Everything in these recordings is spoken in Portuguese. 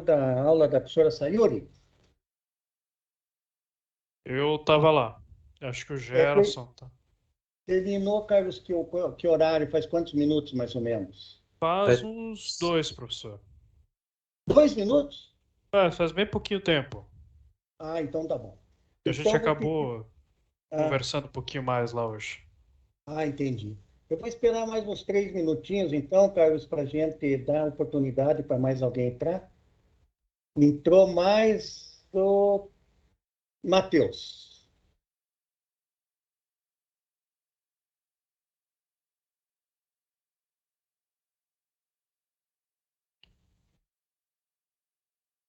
da aula da professora Sayuri? Eu tava lá. Acho que o É, Gerson tá. terminou, Carlos, que horário? Faz quantos minutos, mais ou menos? Faz uns 2, professor. 2 minutos? Faz bem pouquinho tempo. Ah, então tá bom. A gente Então vou pedir. acabou Ah, conversando um pouquinho mais lá hoje. entendi. Eu vou esperar mais uns 3 minutinhos, então, Carlos, para a gente dar oportunidade para mais alguém entrar. Entrou mais o Matheus.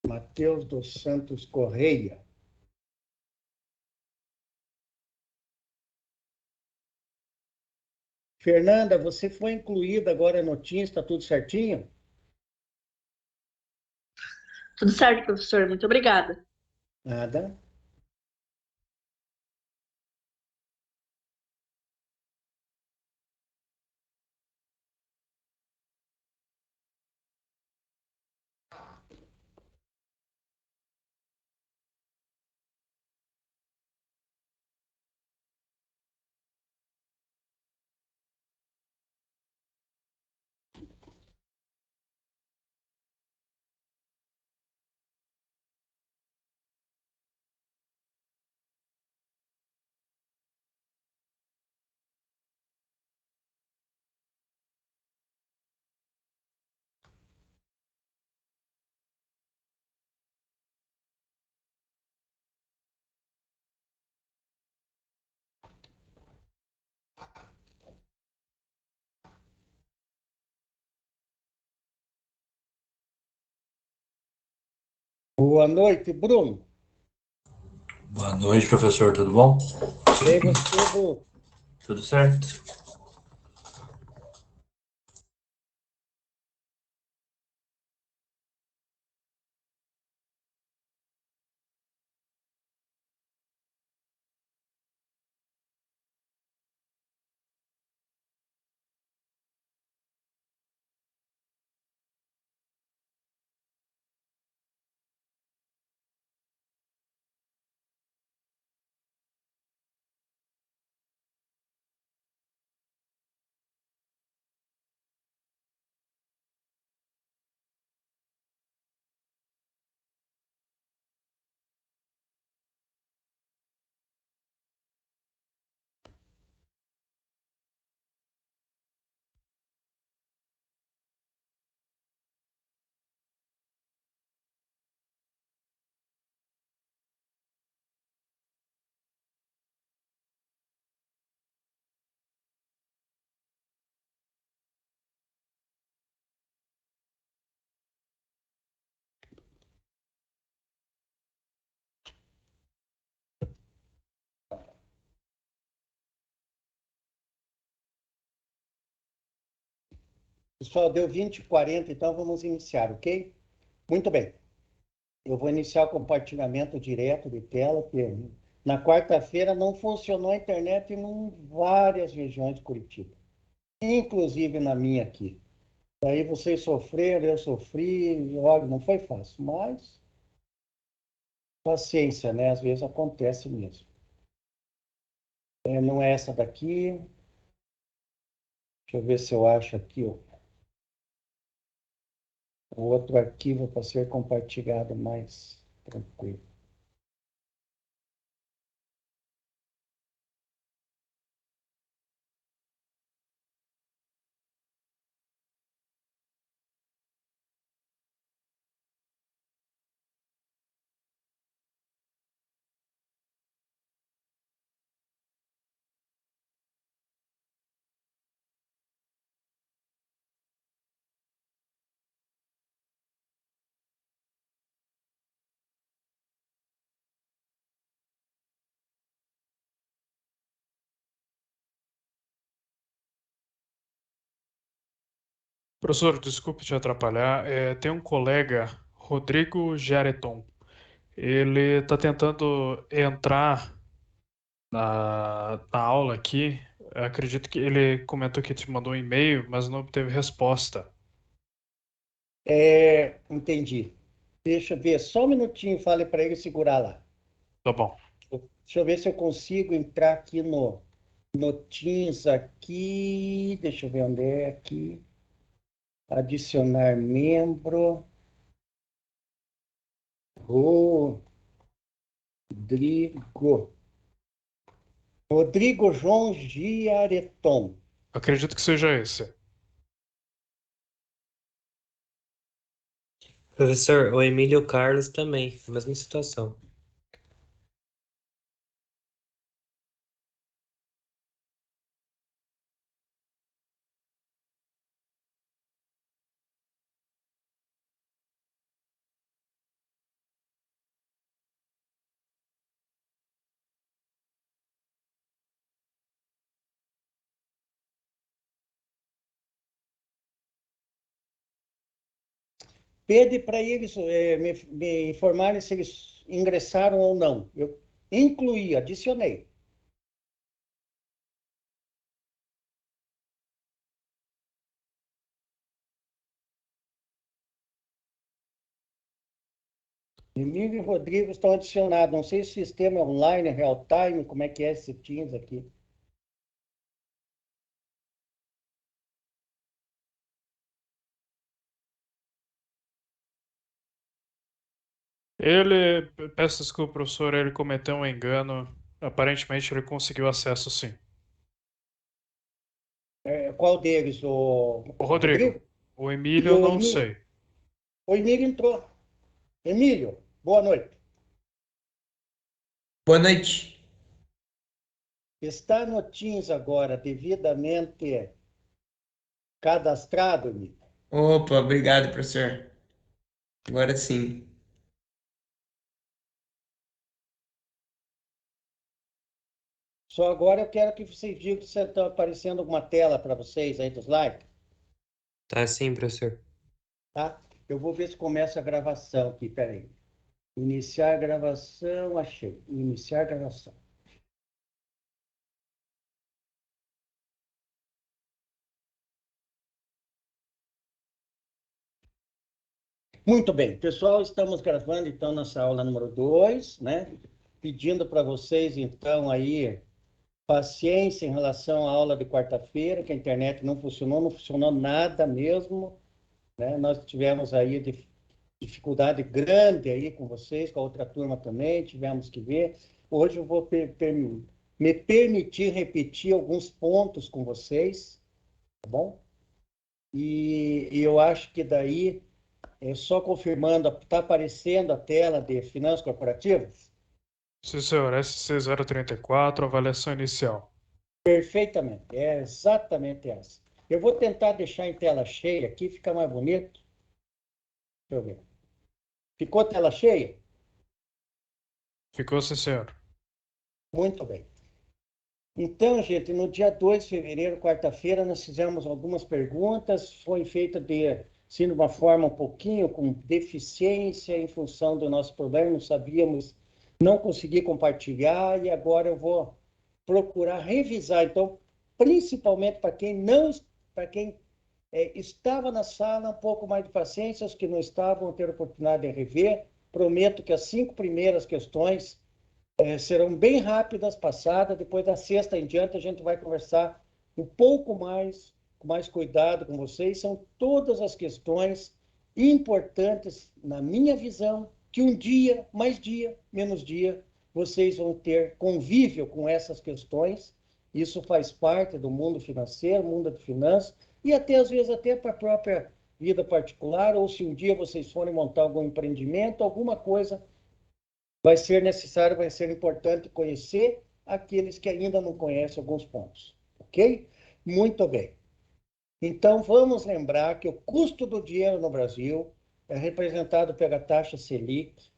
Matheus dos Santos Correia. Fernanda, você foi incluída agora no Teams, está tudo certinho? Tudo certo, professor. Muito obrigada. Nada. Boa noite, Bruno. Boa noite, professor, tudo bom? Bem, você, Bruno? Tudo certo? Pessoal, deu 20h40, então vamos iniciar, ok? Muito bem. Eu vou iniciar o compartilhamento direto de tela, porque na quarta-feira não funcionou a internet em várias regiões de Curitiba, inclusive na minha aqui. Daí vocês sofreram, eu sofri, olha, não foi fácil, mas paciência, né? Às vezes acontece mesmo. Não é essa daqui. Deixa eu ver se eu acho aqui o outro arquivo para ser compartilhado mais tranquilo. Professor, desculpe te atrapalhar. Tem um colega, Rodrigo Giareton. Ele está tentando entrar na aula aqui. Eu acredito que ele comentou que te mandou um e-mail, mas não obteve resposta. Entendi. Deixa eu ver, só um minutinho, fale para ele segurar lá. Tá bom. Deixa eu ver se eu consigo entrar aqui no Teams aqui. Deixa eu ver onde é aqui. Adicionar membro. Rodrigo. Rodrigo João Giareton. Acredito que seja esse. Professor, o Emílio Carlos também, mesma situação. Pede para eles me informarem se eles ingressaram ou não. Eu incluí, adicionei. Emílio e Rodrigo estão adicionados. Não sei se o sistema é online, real time, como é que é esse Teams aqui. Peço desculpa, professor, ele cometeu um engano. Aparentemente ele conseguiu acesso sim. Qual deles? O Rodrigo. O E Emílio, eu o não Emílio? sei. O Emílio entrou. Emílio, boa noite. Boa noite. Está no Teams agora, devidamente cadastrado, Emílio? Opa, obrigado, professor. Agora sim. Só agora eu quero que vocês digam se está aparecendo alguma tela para vocês aí dos slides, Tá sim, professor. tá? Eu vou ver se começa a gravação aqui, peraí. Iniciar gravação, achei. Iniciar gravação. Muito bem, pessoal, estamos gravando então nossa aula número 2, né? Pedindo para vocês então aí paciência em relação à aula de quarta-feira, que a internet não funcionou nada mesmo, né? Nós tivemos aí dificuldade grande aí com vocês, com a outra turma também, tivemos que ver. Hoje eu vou me permitir repetir alguns pontos com vocês, tá bom? E eu acho que daí, só confirmando, está aparecendo a tela de finanças corporativas? Sim, senhor. SC034, avaliação inicial. Perfeitamente, é exatamente essa. Eu vou tentar deixar em tela cheia aqui, fica mais bonito. Deixa eu ver. Ficou tela cheia? Ficou, sim, senhor. Muito bem. Então, gente, no dia 2 de fevereiro, quarta-feira, nós fizemos algumas perguntas, foi feita de uma forma um pouquinho com deficiência em função do nosso problema, não sabíamos, não consegui compartilhar, e agora eu vou procurar revisar. Então, principalmente para quem não, para quem estava na sala, um pouco mais de paciência, os que não estavam, ter a oportunidade de rever. Prometo que as 5 primeiras questões serão bem rápidas, passadas. Depois da sexta em diante, a gente vai conversar um pouco mais, com mais cuidado com vocês. São todas as questões importantes, na minha visão, que um dia, mais dia, menos dia, vocês vão ter convívio com essas questões. Isso faz parte do mundo financeiro, mundo de finanças, e até, às vezes, até para a própria vida particular, ou se um dia vocês forem montar algum empreendimento, alguma coisa, vai ser necessário, vai ser importante conhecer aqueles que ainda não conhecem alguns pontos, ok? Muito bem. Então, vamos lembrar que o custo do dinheiro no Brasil é representado pela taxa Selic,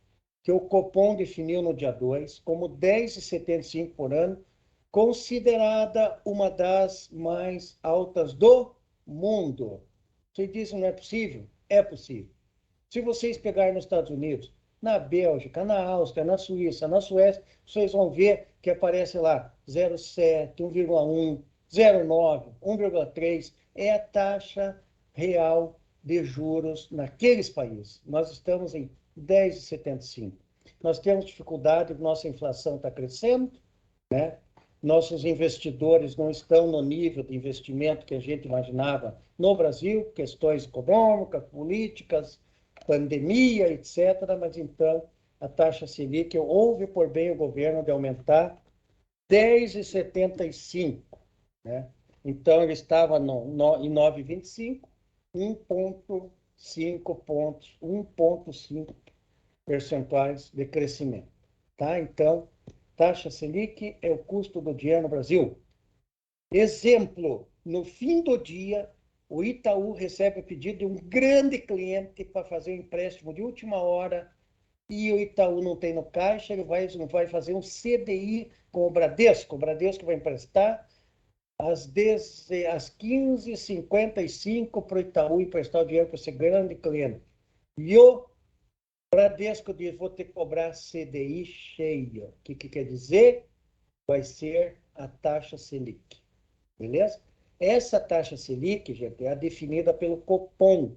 que o Copom definiu no dia 2 como 10,75 por ano, considerada uma das mais altas do mundo. Vocês dizem não é possível? É possível. Se vocês pegarem nos Estados Unidos, na Bélgica, na Áustria, na Suíça, na Suécia, vocês vão ver que aparece lá 0,7, 1,1, 0,9, 1,3. É a taxa real de juros naqueles países. Nós estamos em 10,75. Nós temos dificuldade, nossa inflação está crescendo, né? Nossos investidores não estão no nível de investimento que a gente imaginava no Brasil, questões econômicas, políticas, pandemia, etc. Mas então a taxa Selic, houve por bem o governo de aumentar 10,75, né? Então ele estava em 9,25, 1,5 pontos, 1,5 percentuais de crescimento. Tá? Então, taxa Selic é o custo do dinheiro no Brasil. Exemplo, no fim do dia, o Itaú recebe o pedido de um grande cliente para fazer um empréstimo de última hora e o Itaú não tem no caixa, ele vai fazer um CDI com o Bradesco vai emprestar às 15h55 para o Itaú emprestar o dinheiro para esse grande cliente. E o Bradesco diz, vou ter que cobrar CDI cheia. O que quer dizer? Vai ser a taxa Selic. Beleza? Essa taxa Selic, gente, é definida pelo Copom.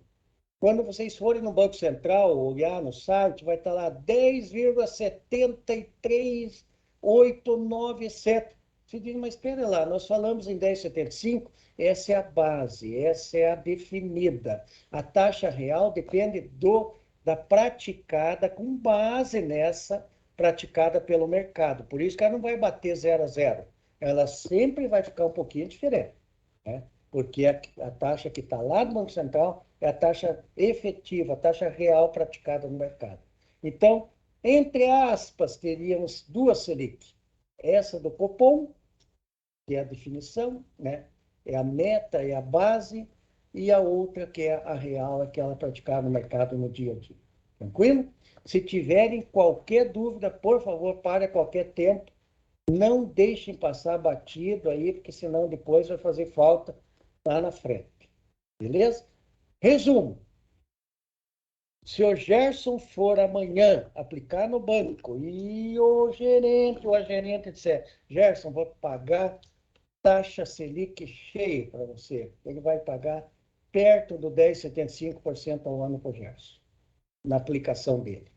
Quando vocês forem no Banco Central, olhar no site, vai estar lá 10,73897. Você diz, mas espera lá, nós falamos em 10,75, essa é a base, essa é a definida. A taxa real depende da praticada, com base nessa praticada pelo mercado. Por isso que ela não vai bater 0 a 0. Ela sempre vai ficar um pouquinho diferente, né? Porque a taxa que está lá do Banco Central é a taxa efetiva, a taxa real praticada no mercado. Então, entre aspas, teríamos duas Selic. Essa do Copom, que é a definição, né? É a meta, é a base, e a outra que é a real, aquela praticada no mercado no dia a dia. Tranquilo? Se tiverem qualquer dúvida, por favor, pare a qualquer tempo. Não deixem passar batido aí, porque senão depois vai fazer falta lá na frente. Beleza? Resumo. Se o Gerson for amanhã aplicar no banco e o a gerente disser, Gerson, vou pagar taxa Selic cheia para você, ele vai pagar perto do 10,75% ao ano por Gerson, na aplicação dele.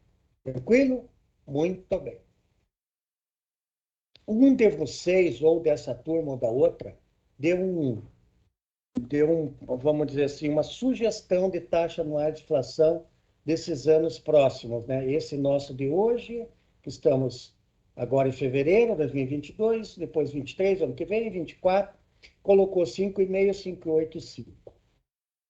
Tranquilo? Muito bem. Um de vocês, ou dessa turma ou da outra, deu vamos dizer assim, uma sugestão de taxa anual de inflação desses anos próximos, né? Esse nosso de hoje, que estamos agora em fevereiro de 2022, depois 23, ano que vem, 24, colocou 5,5, 5,85.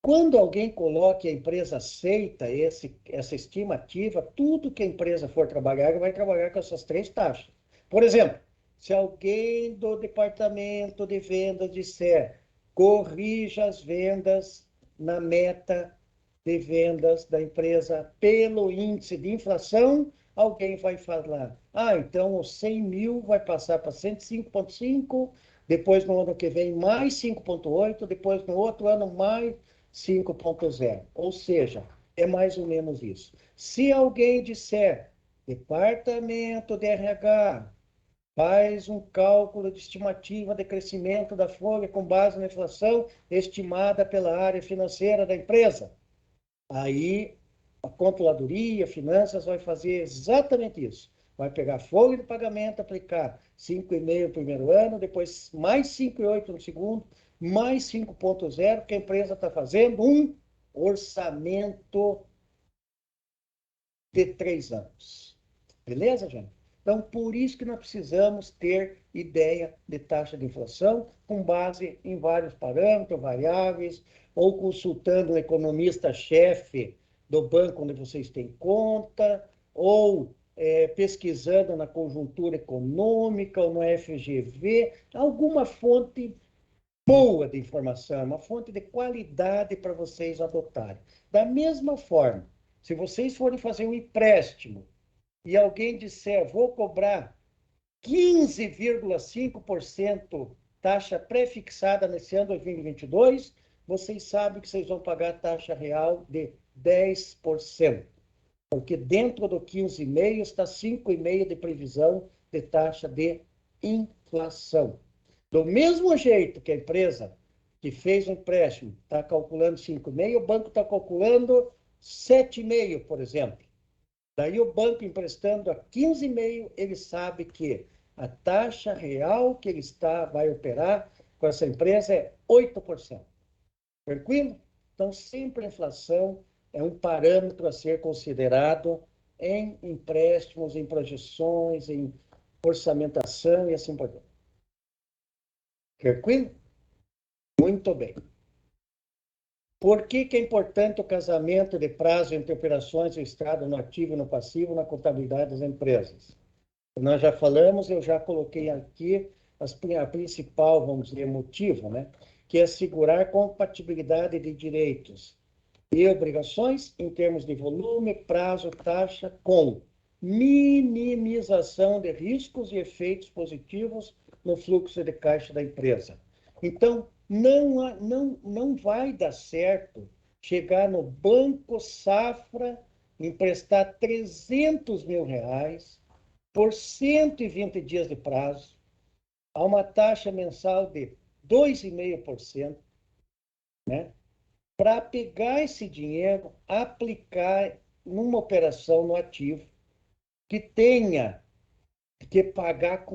Quando alguém coloca, a empresa aceita essa estimativa, tudo que a empresa for trabalhar, vai trabalhar com essas três taxas. Por exemplo, se alguém do departamento de vendas disser, corrija as vendas na meta de vendas da empresa pelo índice de inflação, alguém vai falar, então os 100 mil vai passar para 105,5, depois no ano que vem mais 5,8, depois no outro ano mais 5,0. Ou seja, é mais ou menos isso. Se alguém disser, departamento de RH, faz um cálculo de estimativa de crescimento da folha com base na inflação estimada pela área financeira da empresa. Aí, a controladoria, finanças, vai fazer exatamente isso. Vai pegar a folha de pagamento, aplicar 5,5 no primeiro ano, depois mais 5,8 no segundo, mais 5,0, que a empresa está fazendo um orçamento de 3 anos. Beleza, gente? Então, por isso que nós precisamos ter ideia de taxa de inflação com base em vários parâmetros, variáveis, ou consultando o economista-chefe do banco onde vocês têm conta, ou pesquisando na conjuntura econômica ou no FGV, alguma fonte boa de informação, uma fonte de qualidade para vocês adotarem. Da mesma forma, se vocês forem fazer um empréstimo e alguém disser, vou cobrar 15,5% taxa pré-fixada nesse ano 2022, vocês sabem que vocês vão pagar a taxa real de 10%. Porque dentro do 15,5% está 5,5% de previsão de taxa de inflação. Do mesmo jeito que a empresa que fez o empréstimo está calculando 5,5%, o banco está calculando 7,5%, por exemplo. Daí o banco emprestando a 15,5, ele sabe que a taxa real que ele vai operar com essa empresa é 8%. Tranquilo? Então, sempre a inflação é um parâmetro a ser considerado em empréstimos, em projeções, em orçamentação e assim por diante. Tranquilo? Muito bem. Por que é importante o casamento de prazo entre operações registradas no ativo e no passivo na contabilidade das empresas? Nós já falamos, eu já coloquei aqui a principal, vamos dizer, motivo, né? Que é assegurar compatibilidade de direitos e obrigações em termos de volume, prazo, taxa, com minimização de riscos e efeitos positivos no fluxo de caixa da empresa. Então, não vai dar certo chegar no Banco Safra, emprestar 300 mil reais por 120 dias de prazo, a uma taxa mensal de 2,5%, né? Para pegar esse dinheiro, aplicar numa operação no ativo que tenha que pagar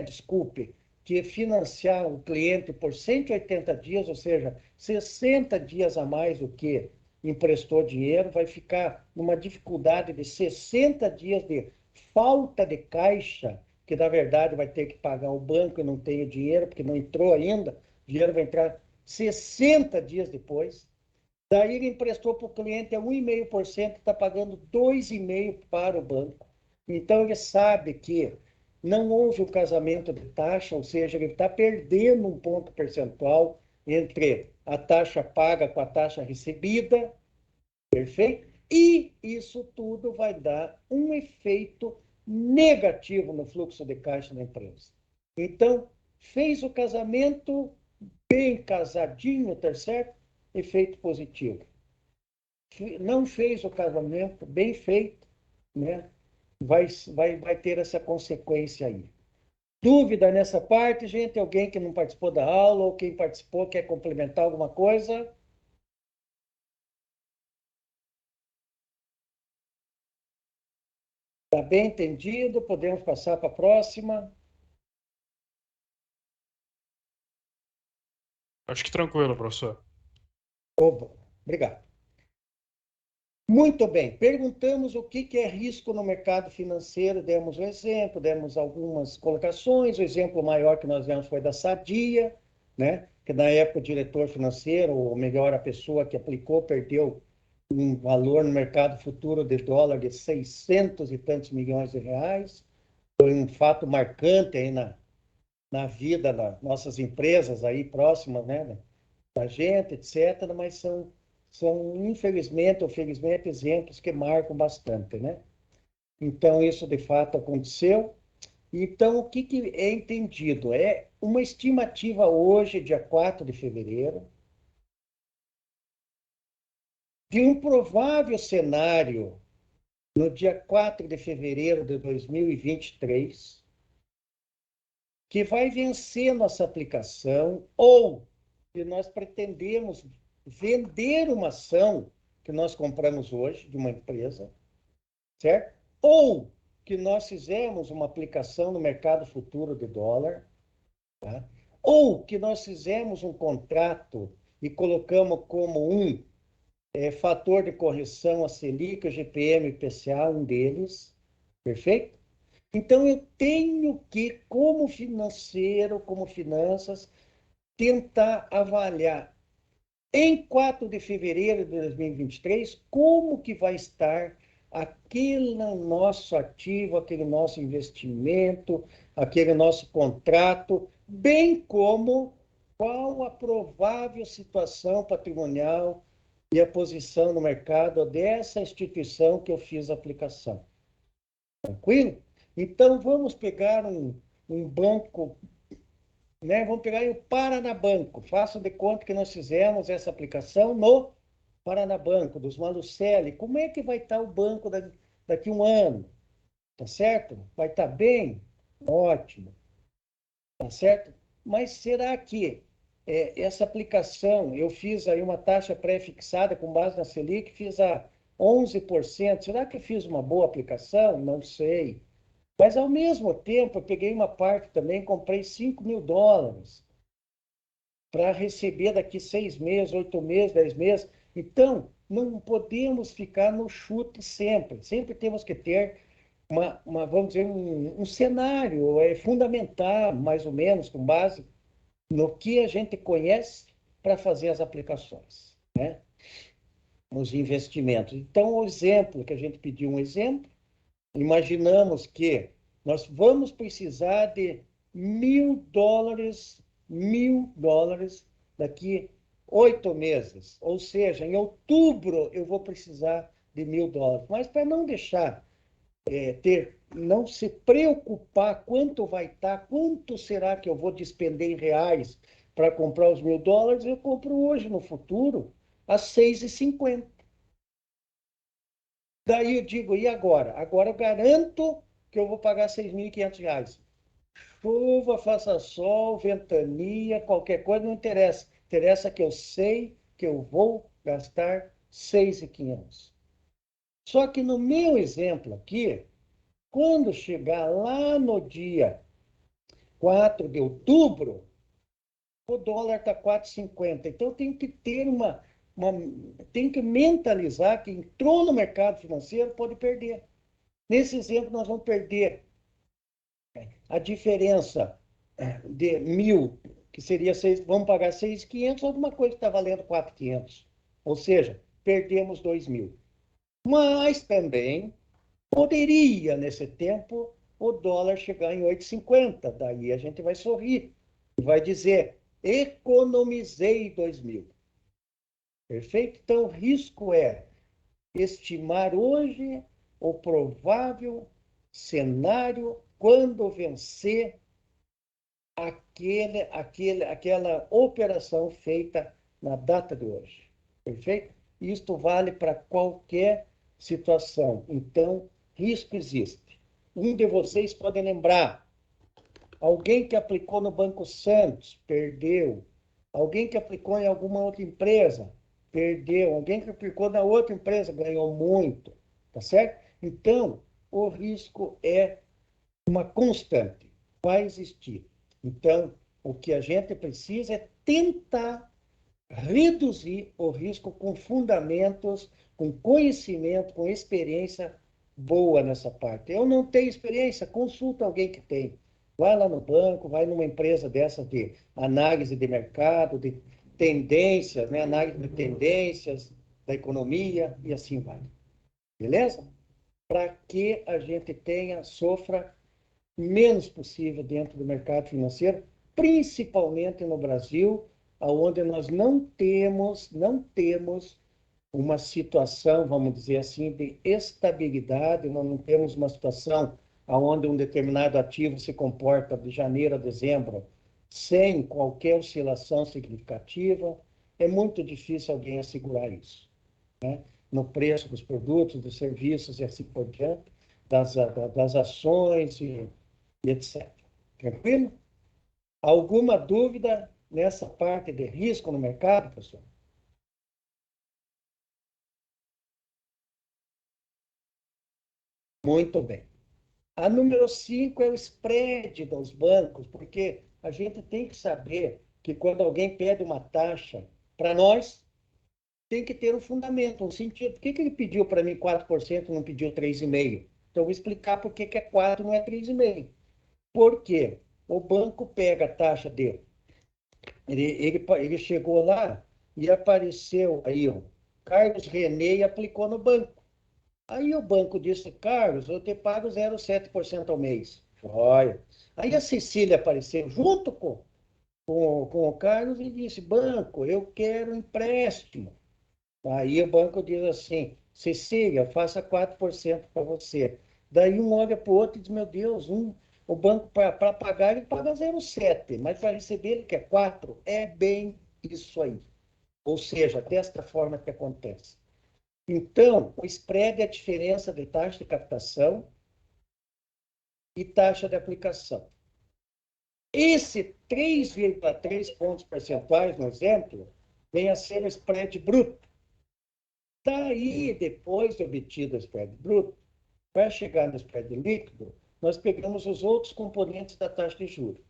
desculpe, que financiar o cliente por 180 dias, ou seja, 60 dias a mais do que emprestou dinheiro, vai ficar numa dificuldade de 60 dias de falta de caixa, que na verdade vai ter que pagar o banco e não tem o dinheiro, porque não entrou ainda, o dinheiro vai entrar 60 dias depois. Daí ele emprestou para o cliente a 1,5%, está pagando 2,5% para o banco. Então ele sabe que não houve um casamento de taxa, ou seja, ele está perdendo um ponto percentual entre a taxa paga com a taxa recebida, perfeito? E isso tudo vai dar um efeito negativo no fluxo de caixa da empresa. Então, fez o casamento bem casadinho, tá certo? Efeito positivo. Não fez o casamento bem feito, né? Vai ter essa consequência aí. Dúvida nessa parte, gente? Alguém que não participou da aula ou quem participou quer complementar alguma coisa? Está bem entendido? Podemos passar para a próxima? Acho que tranquilo, professor. Oba, obrigado. Muito bem, perguntamos o que é risco no mercado financeiro, demos um exemplo, demos algumas colocações, o exemplo maior que nós demos foi da Sadia, né? Que na época o diretor financeiro, ou melhor, a pessoa que aplicou, perdeu um valor no mercado futuro de dólar de 600 e tantos milhões de reais, foi um fato marcante aí na vida das nossas empresas aí próximas, né? Da gente, etc., mas são, infelizmente ou felizmente, exemplos que marcam bastante, né? Então, isso de fato aconteceu. Então, o que é entendido? É uma estimativa hoje, dia 4 de fevereiro, de um provável cenário no dia 4 de fevereiro de 2023, que vai vencer nossa aplicação, ou que nós pretendemos vender uma ação que nós compramos hoje de uma empresa, certo? Ou que nós fizemos uma aplicação no mercado futuro de dólar, tá? Ou que nós fizemos um contrato e colocamos como um fator de correção a Selic, o GPM e o IPCA, um deles, perfeito? Então, eu tenho que, como financeiro, como finanças, tentar avaliar em 4 de fevereiro de 2023, como que vai estar aquele nosso ativo, aquele nosso investimento, aquele nosso contrato, bem como qual a provável situação patrimonial e a posição no mercado dessa instituição que eu fiz a aplicação. Tranquilo? Então, vamos pegar um banco, né? Vamos pegar o Paranabanco. Façam de conta que nós fizemos essa aplicação no Paranabanco, dos Malucelli. Como é que vai estar o banco daqui a um ano? Tá certo? Vai estar bem? Ótimo. Tá certo? Mas será que essa aplicação, eu fiz aí uma taxa pré-fixada com base na Selic, fiz 11%. Será que eu fiz uma boa aplicação? Não sei. Mas, ao mesmo tempo, eu peguei uma parte também, comprei $5.000 para receber daqui 6 meses, 8 meses, 10 meses. Então, não podemos ficar no chute sempre. Sempre temos que ter vamos dizer, um cenário fundamental, mais ou menos, com base no que a gente conhece para fazer as aplicações, né? Os investimentos. Então, o exemplo que a gente pediu um exemplo, imaginamos que nós vamos precisar de $1.000 daqui 8 meses. Ou seja, em outubro eu vou precisar de $1.000. Mas para não deixar não se preocupar quanto vai estar, quanto será que eu vou despender em reais para comprar os $1.000, eu compro hoje, no futuro, a 6,50. Daí eu digo, e agora? Agora eu garanto que eu vou pagar R$ 6.500. Chuva, faça sol, ventania, qualquer coisa, não interessa. Interessa que eu sei que eu vou gastar 6.500. Só que no meu exemplo aqui, quando chegar lá no dia 4 de outubro, o dólar está 4,50. Então, eu tenho que ter tenho que mentalizar que entrou no mercado financeiro, pode perder. Nesse exemplo, nós vamos perder a diferença de 1.000, que seria 6, vamos pagar 6.500, alguma coisa que está valendo 4.500. Ou seja, perdemos 2.000. Mas também poderia, nesse tempo, o dólar chegar em 8,50. Daí a gente vai sorrir e vai dizer, economizei 2.000. Perfeito? Então, o risco é estimar hoje o provável cenário quando vencer aquela operação feita na data de hoje. Perfeito? Isto vale para qualquer situação. Então, risco existe. Um de vocês pode lembrar, alguém que aplicou no Banco Santos, perdeu. Alguém que aplicou em alguma outra empresa, perdeu. Alguém que aplicou na outra empresa, ganhou muito. Tá certo? Então, o risco é uma constante, vai existir. Então, o que a gente precisa é tentar reduzir o risco com fundamentos, com conhecimento, com experiência boa nessa parte. Eu não tenho experiência, consulta alguém que tem. Vai lá no banco, vai numa empresa dessa de análise de mercado, de tendências, né? Análise de tendências da economia e assim vai. Beleza? Para que a gente sofra menos possível dentro do mercado financeiro, principalmente no Brasil, onde nós não temos uma situação, vamos dizer assim, de estabilidade, nós não temos uma situação onde um determinado ativo se comporta de janeiro a dezembro sem qualquer oscilação significativa. É muito difícil alguém assegurar isso, né? No preço dos produtos, dos serviços e assim por diante, das ações e etc. Tranquilo? Alguma dúvida nessa parte de risco no mercado, pessoal? Muito bem. A número 5 é o spread dos bancos, porque a gente tem que saber que quando alguém pede uma taxa, para nós, tem que ter um fundamento, um sentido. Por que ele pediu para mim 4% e não pediu 3,5%? Então, eu vou explicar por que é 4% e não é 3,5%. Por quê? O banco pega a taxa dele. Ele chegou lá e apareceu aí, ó, Carlos René, e aplicou no banco. Aí o banco disse, Carlos, eu te pago 0,7% ao mês. Olha. Aí a Cecília apareceu junto com o Carlos e disse, banco, eu quero empréstimo. Aí o banco diz assim, Cecília, faça 4% para você. Daí um olha para o outro e diz, meu Deus, o banco para pagar ele paga 0,7, mas para receber ele quer 4. É bem isso aí. Ou seja, desta forma que acontece. Então, o spread é a diferença de taxa de captação e taxa de aplicação. Esse 3,3 pontos percentuais, no exemplo, vem a ser o spread bruto. Daí, depois de obtido o spread bruto, para chegar no spread líquido, nós pegamos os outros componentes da taxa de juros.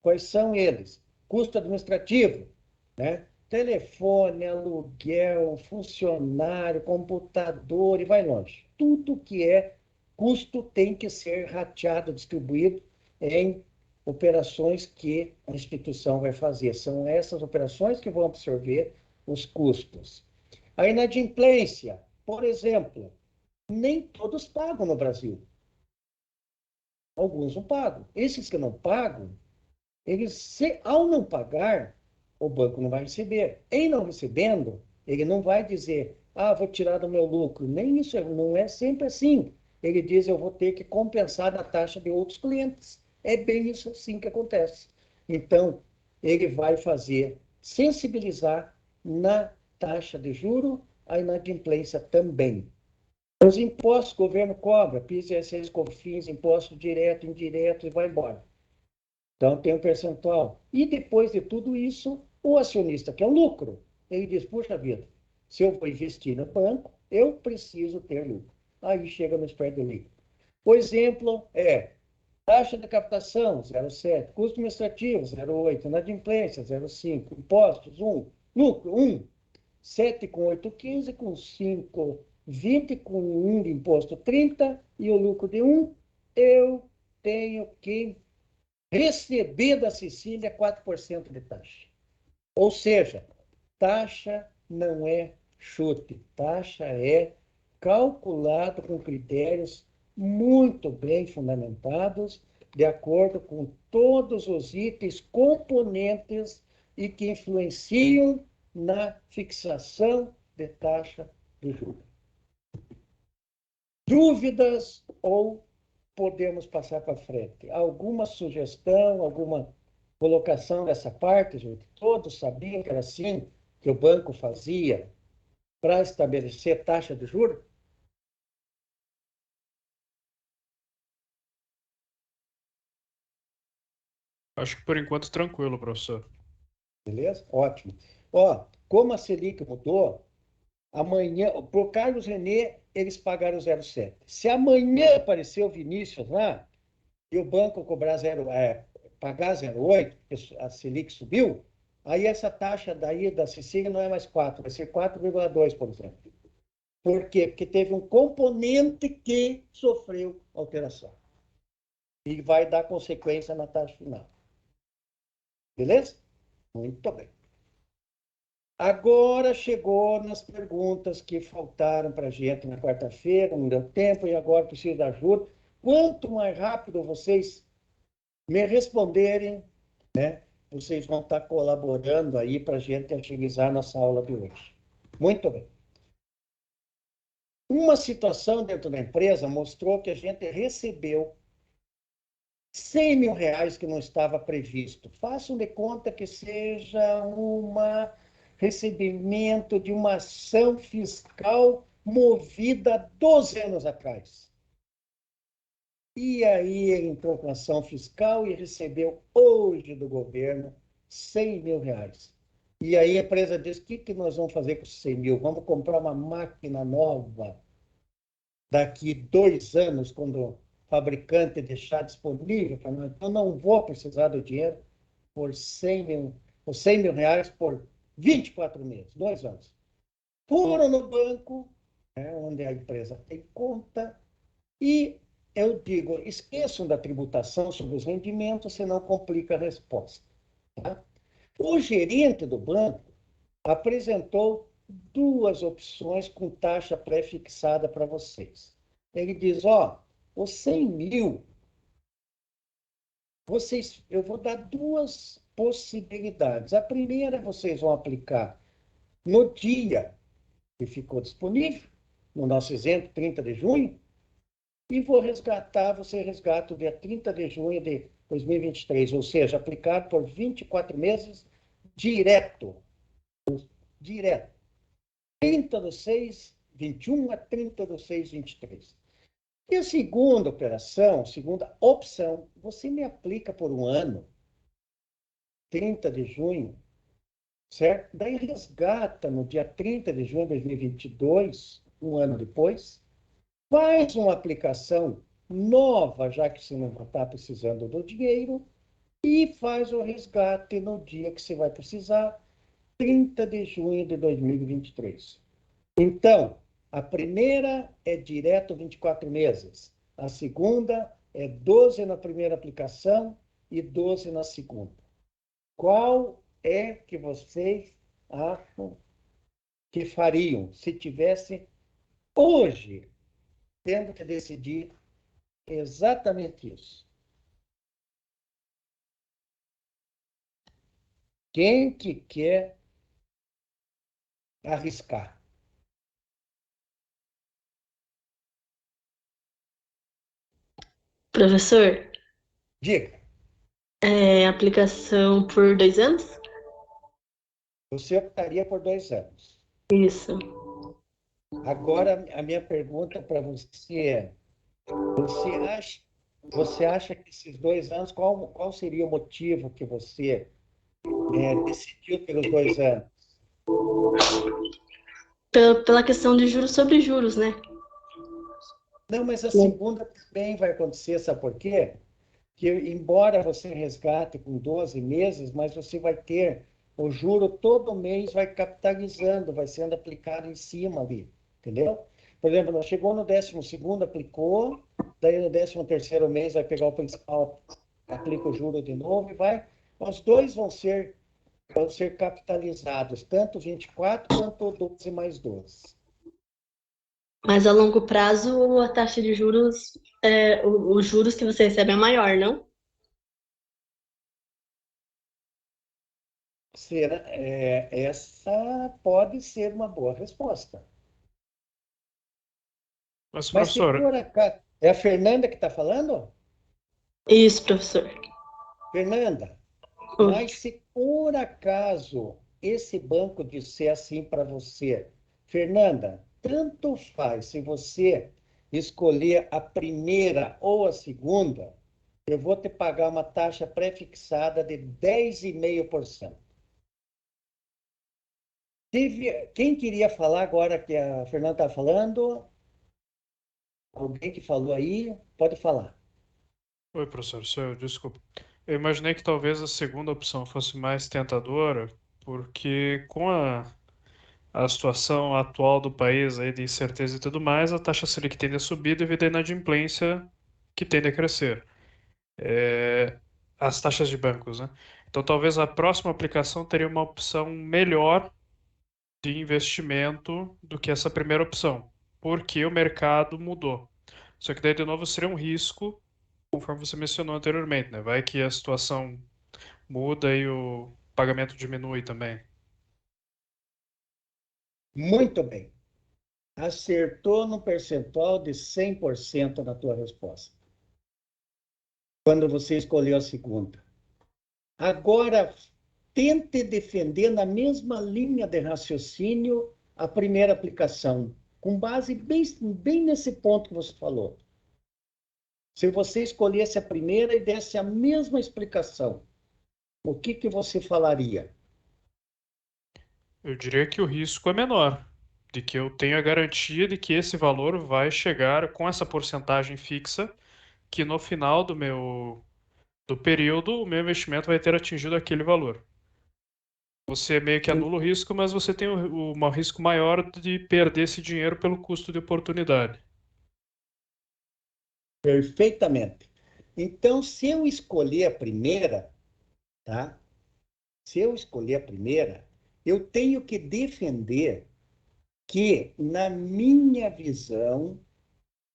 Quais são eles? Custo administrativo, né? Telefone, aluguel, funcionário, computador e vai longe. Tudo que é custo tem que ser rateado, distribuído em operações que a instituição vai fazer. São essas operações que vão absorver os custos. A inadimplência, por exemplo, nem todos pagam no Brasil. Alguns não pagam. Esses que não pagam, eles, ao não pagar, o banco não vai receber. Em não recebendo, ele não vai dizer, vou tirar do meu lucro. Nem isso, não é sempre assim. Ele diz, eu vou ter que compensar na taxa de outros clientes. É bem isso assim que acontece. Então, ele vai fazer, sensibilizar na taxa de juro a inadimplência também. Os impostos que o governo cobra, PIS, ISS, COFINS, imposto direto, indireto, e vai embora. Então, tem um percentual. E depois de tudo isso, o acionista quer lucro. Ele diz, puxa vida, se eu for investir no banco, eu preciso ter lucro. Aí chega no spread líquido. O exemplo é taxa de captação, 0,7, custo administrativo, 0,8, inadimplência, 0,5, impostos, 1, lucro, 1, 7 com 8, 15, com 5, 20, com 1 de imposto, 30, e o lucro de 1, eu tenho que receber da Sicília 4% de taxa. Ou seja, taxa não é chute, taxa é calculado com critérios muito bem fundamentados, de acordo com todos os itens, componentes e que influenciam na fixação de taxa de juros. Dúvidas ou podemos passar para frente? Alguma sugestão, alguma colocação dessa parte, gente? Todos sabiam que era assim que o banco fazia para estabelecer taxa de juros? Acho que por enquanto tranquilo, professor. Beleza? Ótimo. Ó, como a Selic mudou, amanhã, para o Carlos René, eles pagaram 0,7. Se amanhã aparecer o Vinícius lá, e o banco cobrar pagar 0,8, porque a Selic subiu, aí essa taxa daí da Sicília não é mais 4, vai ser 4,2, por exemplo. Por quê? Porque teve um componente que sofreu alteração. E vai dar consequência na taxa final. Beleza? Muito bem. Agora chegou nas perguntas que faltaram para a gente na quarta-feira, não deu tempo, e agora preciso de ajuda. Quanto mais rápido vocês me responderem, né, vocês vão estar colaborando aí para a gente agilizar nossa aula de hoje. Muito bem. Uma situação dentro da empresa mostrou que a gente recebeu 100 mil reais que não estava previsto. Façam de conta que seja um recebimento de uma ação fiscal movida 12 anos atrás. E aí ele entrou com ação fiscal e recebeu hoje do governo 100 mil reais. E aí a empresa diz, o que nós vamos fazer com esses 100 mil? Vamos comprar uma máquina nova daqui 2 anos, quando o fabricante deixar disponível para nós. Então, não vou precisar do dinheiro por 100 mil reais por 24 meses, 2 anos. Foram no banco, onde a empresa tem conta, e eu digo, esqueçam da tributação sobre os rendimentos, senão complica a resposta. Tá? O gerente do banco apresentou 2 opções com taxa pré-fixada para vocês. Ele diz, os 100 mil, eu vou dar 2 possibilidades. A primeira, vocês vão aplicar no dia que ficou disponível, no nosso exemplo, 30 de junho, e você resgata o dia 30 de junho de 2023, ou seja, aplicado por 24 meses direto. Direto. 30/6/21 a 30/6/23. E a segunda opção, você me aplica por um ano, 30 de junho, certo? Daí resgata no dia 30 de junho de 2022, um ano depois, faz uma aplicação nova, já que você não está precisando do dinheiro, e faz o resgate no dia que você vai precisar, 30 de junho de 2023. Então, a primeira é direto 24 meses, a segunda é 12 na primeira aplicação e 12 na segunda. Qual é que vocês acham que fariam se tivesse hoje tendo que decidir exatamente isso? Quem que quer arriscar? Professor, Diga, aplicação por 2 anos? você optaria por 2 anos. Isso. Agora, a minha pergunta para você é, você acha, você acha que esses 2 anos, qual seria o motivo que você decidiu pelos 2 anos? Pela questão de juros sobre juros, né? Não, mas a segunda também vai acontecer, sabe por quê? Que embora você resgate com 12 meses, mas você vai ter o juro todo mês, vai capitalizando, vai sendo aplicado em cima ali, entendeu? Por exemplo, chegou no 12º, aplicou, daí no 13º mês vai pegar o principal, aplica o juro de novo e vai. Os dois vão ser capitalizados, tanto 24 quanto 12 mais 12. Mas a longo prazo, a taxa de juros, os juros que você recebe é maior, não? Essa pode ser uma boa resposta. Mas, Mas se professor, por acaso... É a Fernanda que está falando? Isso, professor. Fernanda, Oi. mas se por acaso esse banco disser assim para você, Fernanda, tanto faz se você escolher a primeira ou a segunda, eu vou te pagar uma taxa pré-fixada de 10,5%. Quem queria falar agora que a Fernanda está falando? Alguém que falou aí? Pode falar. oi, professor, sou eu, desculpa. Eu imaginei que talvez a segunda opção fosse mais tentadora, porque com a situação atual do país aí de incerteza e tudo mais, a taxa Selic tende a subir devido à inadimplência que tende a crescer. As taxas de bancos, né? Então talvez a próxima aplicação teria uma opção melhor de investimento do que essa primeira opção, porque o mercado mudou. Só que daí, de novo, seria um risco, conforme você mencionou anteriormente, né? Vai que a situação muda e o pagamento diminui também. Muito bem. Acertou no percentual de 100% na tua resposta, quando você escolheu a segunda. Agora, tente defender na mesma linha de raciocínio a primeira aplicação, com base bem nesse ponto que você falou. Se você escolhesse a primeira e desse a mesma explicação, o que você falaria? Eu diria que o risco é menor, de que eu tenho a garantia de que esse valor vai chegar com essa porcentagem fixa, que no final do período o meu investimento vai ter atingido aquele valor. Você meio que anula o risco, mas você tem um risco maior de perder esse dinheiro pelo custo de oportunidade. Perfeitamente. Então, se eu escolher a primeira, tá? Se eu escolher a primeira, eu tenho que defender que, na minha visão,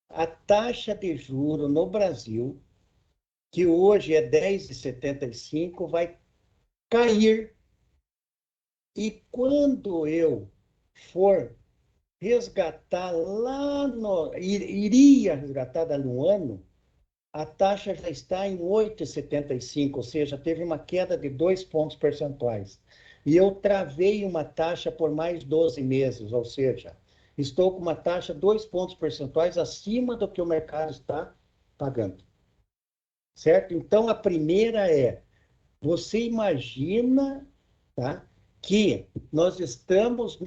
a taxa de juro no Brasil, que hoje é 10,75, vai cair. E quando eu for resgatar lá iria resgatar dali um ano, a taxa já está em 8,75, ou seja, teve uma queda de 2 pontos percentuais. E eu travei uma taxa por mais 12 meses, ou seja, estou com uma taxa 2 pontos percentuais acima do que o mercado está pagando. Certo? Então, a primeira é, você imagina, tá, que nós estamos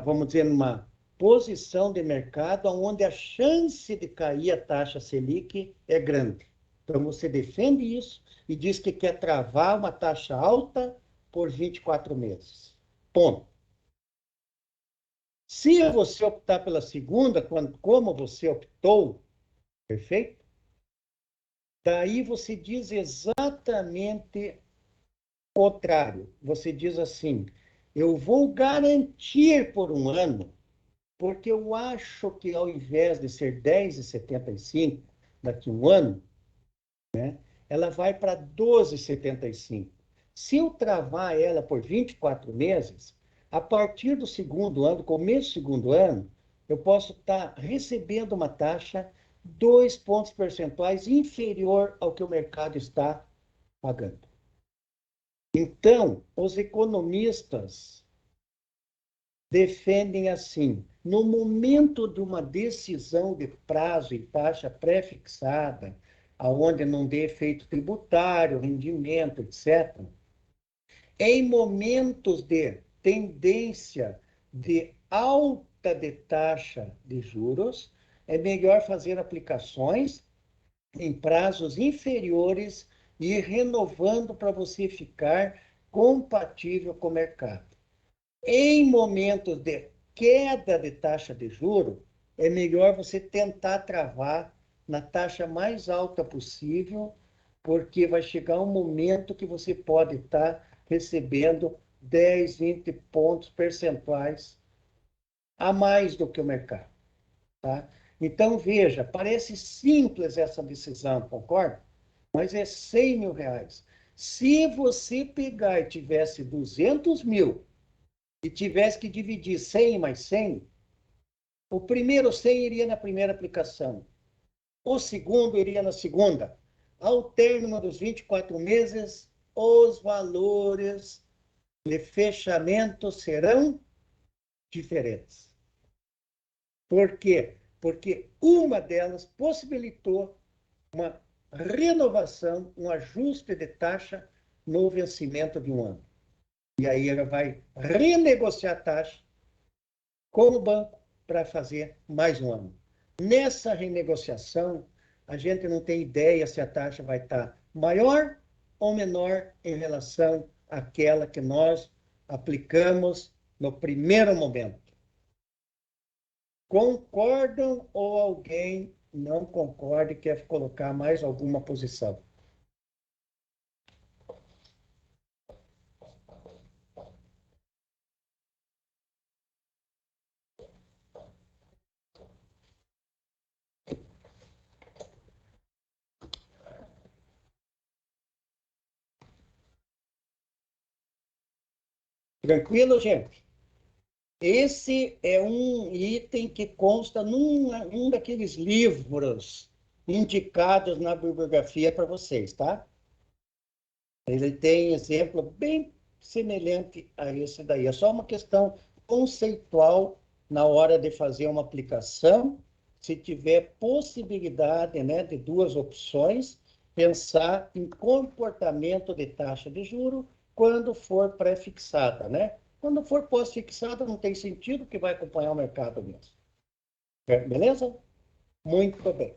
vamos dizer, numa posição de mercado onde a chance de cair a taxa Selic é grande. Então, você defende isso e diz que quer travar uma taxa alta por 24 meses. Ponto. Se você optar pela segunda, como você optou, perfeito? Daí você diz exatamente o contrário. Você diz assim, eu vou garantir por um ano, porque eu acho que ao invés de ser 10,75 daqui a um ano, né, ela vai para 12,75. Se eu travar ela por 24 meses, a partir do segundo ano, começo do segundo ano, eu posso estar recebendo uma taxa 2 pontos percentuais inferior ao que o mercado está pagando. Então, os economistas defendem assim, no momento de uma decisão de prazo e taxa pré-fixada, aonde não dê efeito tributário, rendimento, etc., em momentos de tendência de alta de taxa de juros, é melhor fazer aplicações em prazos inferiores e ir renovando para você ficar compatível com o mercado. Em momentos de queda de taxa de juro, é melhor você tentar travar na taxa mais alta possível, porque vai chegar um momento que você pode estar recebendo 10, 20 pontos percentuais a mais do que o mercado. Tá? Então, veja, parece simples essa decisão, concorda? Mas é 100 mil reais. Se você pegar e tivesse 200 mil e tivesse que dividir 100 mais 100, o primeiro 100 iria na primeira aplicação, o segundo iria na segunda. Ao término dos 24 meses, os valores de fechamento serão diferentes. Por quê? Porque uma delas possibilitou uma renovação, um ajuste de taxa no vencimento de um ano. E aí ela vai renegociar a taxa com o banco para fazer mais um ano. Nessa renegociação, a gente não tem ideia se a taxa vai estar maior ou menor em relação àquela que nós aplicamos no primeiro momento. Concordam ou alguém não concorda e quer colocar mais alguma posição? Tranquilo, gente? Esse é um item que consta num daqueles livros indicados na bibliografia para vocês, tá? Ele tem exemplo bem semelhante a esse daí. É só uma questão conceitual na hora de fazer uma aplicação. Se tiver possibilidade, né, de duas opções, pensar em comportamento de taxa de juro quando for pré-fixada, né? Quando for pós-fixada, não tem sentido, que vai acompanhar o mercado mesmo. Beleza? Muito bem.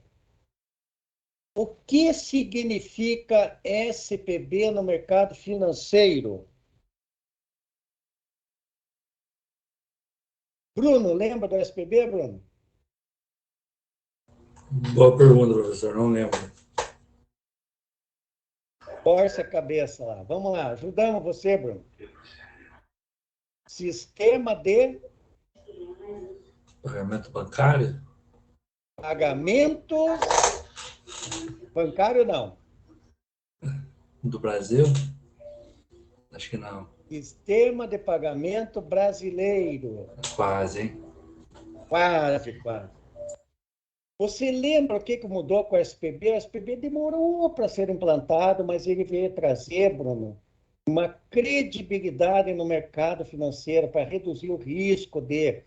O que significa SPB no mercado financeiro? Bruno, lembra do SPB, Bruno? Boa pergunta, professor, não lembro. Força a cabeça lá. Vamos lá, ajudamos você, Bruno. Sistema de Pagamento bancário pagamentos bancário, não. do Brasil? Acho que não. Sistema de pagamento brasileiro. Quase, hein? Quase, quase. Você lembra o que mudou com o SPB? O SPB demorou para ser implantado, mas ele veio trazer, Bruno, uma credibilidade no mercado financeiro para reduzir o risco de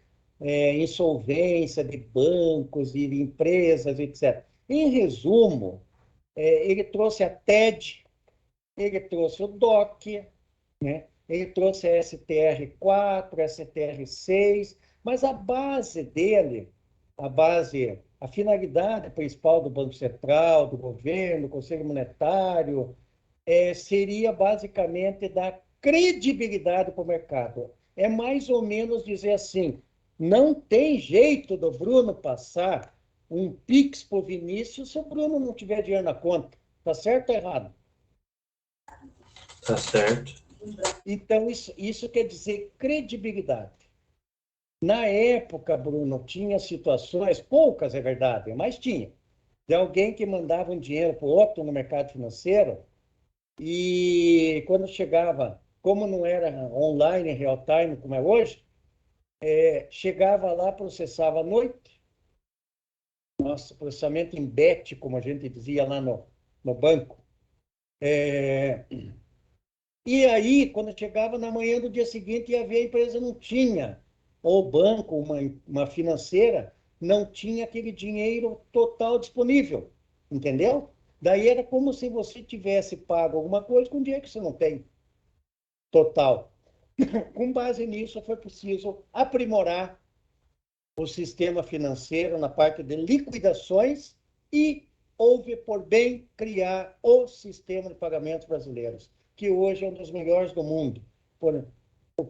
insolvência de bancos e de empresas, etc. Em resumo, ele trouxe a TED, ele trouxe o DOC, né? ele trouxe a STR4, STR6, mas a base dele, a finalidade principal do Banco Central, do governo, do Conselho Monetário, seria basicamente dar credibilidade para o mercado. É mais ou menos dizer assim, não tem jeito do Bruno passar um Pix para o Vinícius se o Bruno não tiver dinheiro na conta. Está certo ou errado? Tá certo. Então, isso quer dizer credibilidade. Na época, Bruno, tinha situações, poucas é verdade, mas tinha, de alguém que mandava um dinheiro para o outro no mercado financeiro e quando chegava, como não era online, real time, como é hoje, chegava lá, processava à noite, nosso processamento em bet, como a gente dizia lá no banco. E aí, quando chegava na manhã do dia seguinte, ia ver a empresa não tinha, ou o banco, uma financeira, não tinha aquele dinheiro total disponível, entendeu? Daí era como se você tivesse pago alguma coisa com dinheiro que você não tem total. Com base nisso, foi preciso aprimorar o sistema financeiro na parte de liquidações e houve por bem criar o sistema de pagamentos brasileiros, que hoje é um dos melhores do mundo.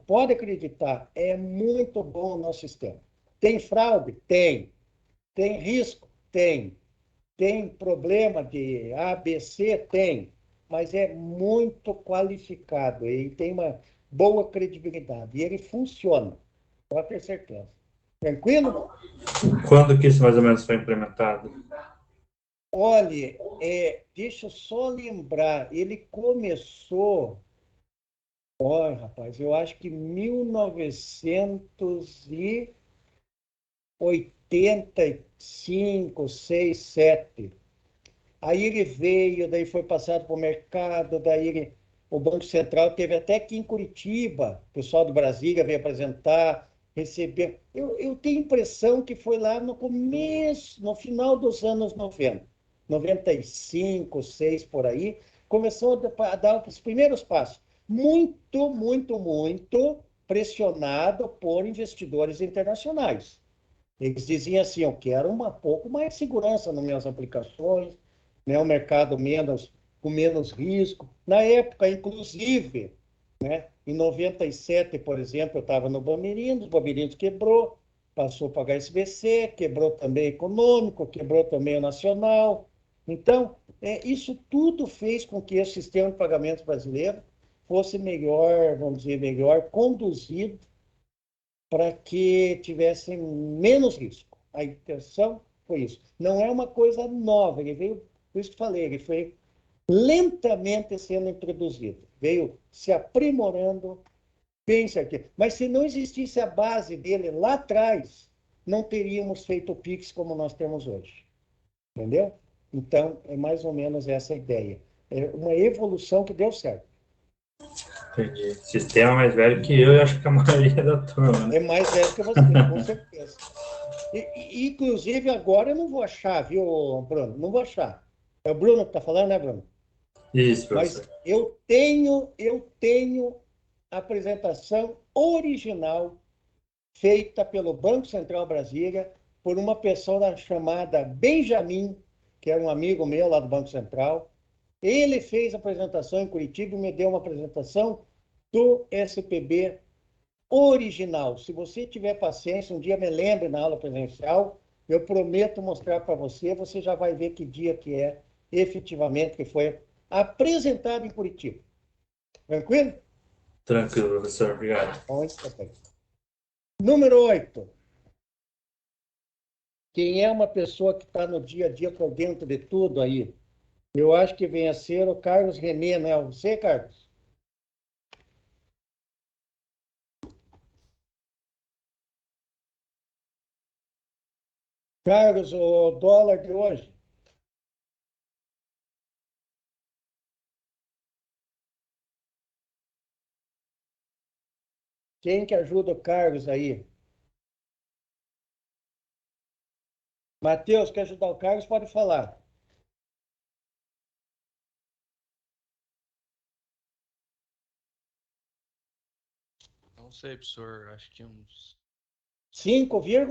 Pode acreditar, é muito bom o nosso sistema. Tem fraude? Tem. Tem risco? Tem. Tem problema de ABC? Tem. Mas é muito qualificado e tem uma boa credibilidade. E ele funciona, pode ter certeza. Tranquilo? Quando que isso mais ou menos foi implementado? Olha, deixa eu só lembrar, ele começou, olha, rapaz, eu acho que 1985, 6, 7. Aí ele veio, daí foi passado para o mercado, o Banco Central teve até aqui em Curitiba, o pessoal do Brasília veio apresentar, receber. Eu tenho a impressão que foi lá no começo, no final dos anos 90, 95, 6 por aí, começou a dar os primeiros passos. Muito, muito, muito pressionado por investidores internacionais. Eles diziam assim, eu quero um pouco mais de segurança nas minhas aplicações, né, um mercado com menos risco. Na época, inclusive, né, em 97, por exemplo, eu estava no Bamerindos, o Bamerindos quebrou, passou para o HSBC, quebrou também Econômico, quebrou também o Nacional. Então, isso tudo fez com que o sistema de pagamentos brasileiro fosse melhor, vamos dizer, melhor conduzido para que tivessem menos risco. A intenção foi isso. Não é uma coisa nova, ele veio, por isso que falei, ele foi lentamente sendo introduzido, veio se aprimorando bem certinho. Mas se não existisse a base dele lá atrás, não teríamos feito o Pix como nós temos hoje. Entendeu? Então, é mais ou menos essa a ideia. É uma evolução que deu certo. Entendi. Sistema mais velho que eu acho que a maioria da turma, né? É mais velho que você, com certeza. Inclusive, agora eu não vou achar, viu, Bruno? Não vou achar. É o Bruno que está falando, né, Bruno? Isso, Mas professor. eu tenho a apresentação original feita pelo Banco Central Brasília por uma pessoa chamada Benjamin, que era um amigo meu lá do Banco Central. Ele fez a apresentação em Curitiba e me deu uma apresentação do SPB original. Se você tiver paciência, um dia me lembre na aula presencial, eu prometo mostrar para você, você já vai ver que dia que é efetivamente que foi apresentado em Curitiba. Tranquilo? Tranquilo, professor. Obrigado. Muito bem. Número 8. Quem é uma pessoa que está no dia a dia por dentro de tudo aí? Eu acho que vem a ser o Carlos Renê, não é você, Carlos? Carlos, o dólar de hoje. Quem que ajuda o Carlos aí? Matheus, quer ajudar o Carlos? Pode falar. sei, professor, acho que uns 5, 20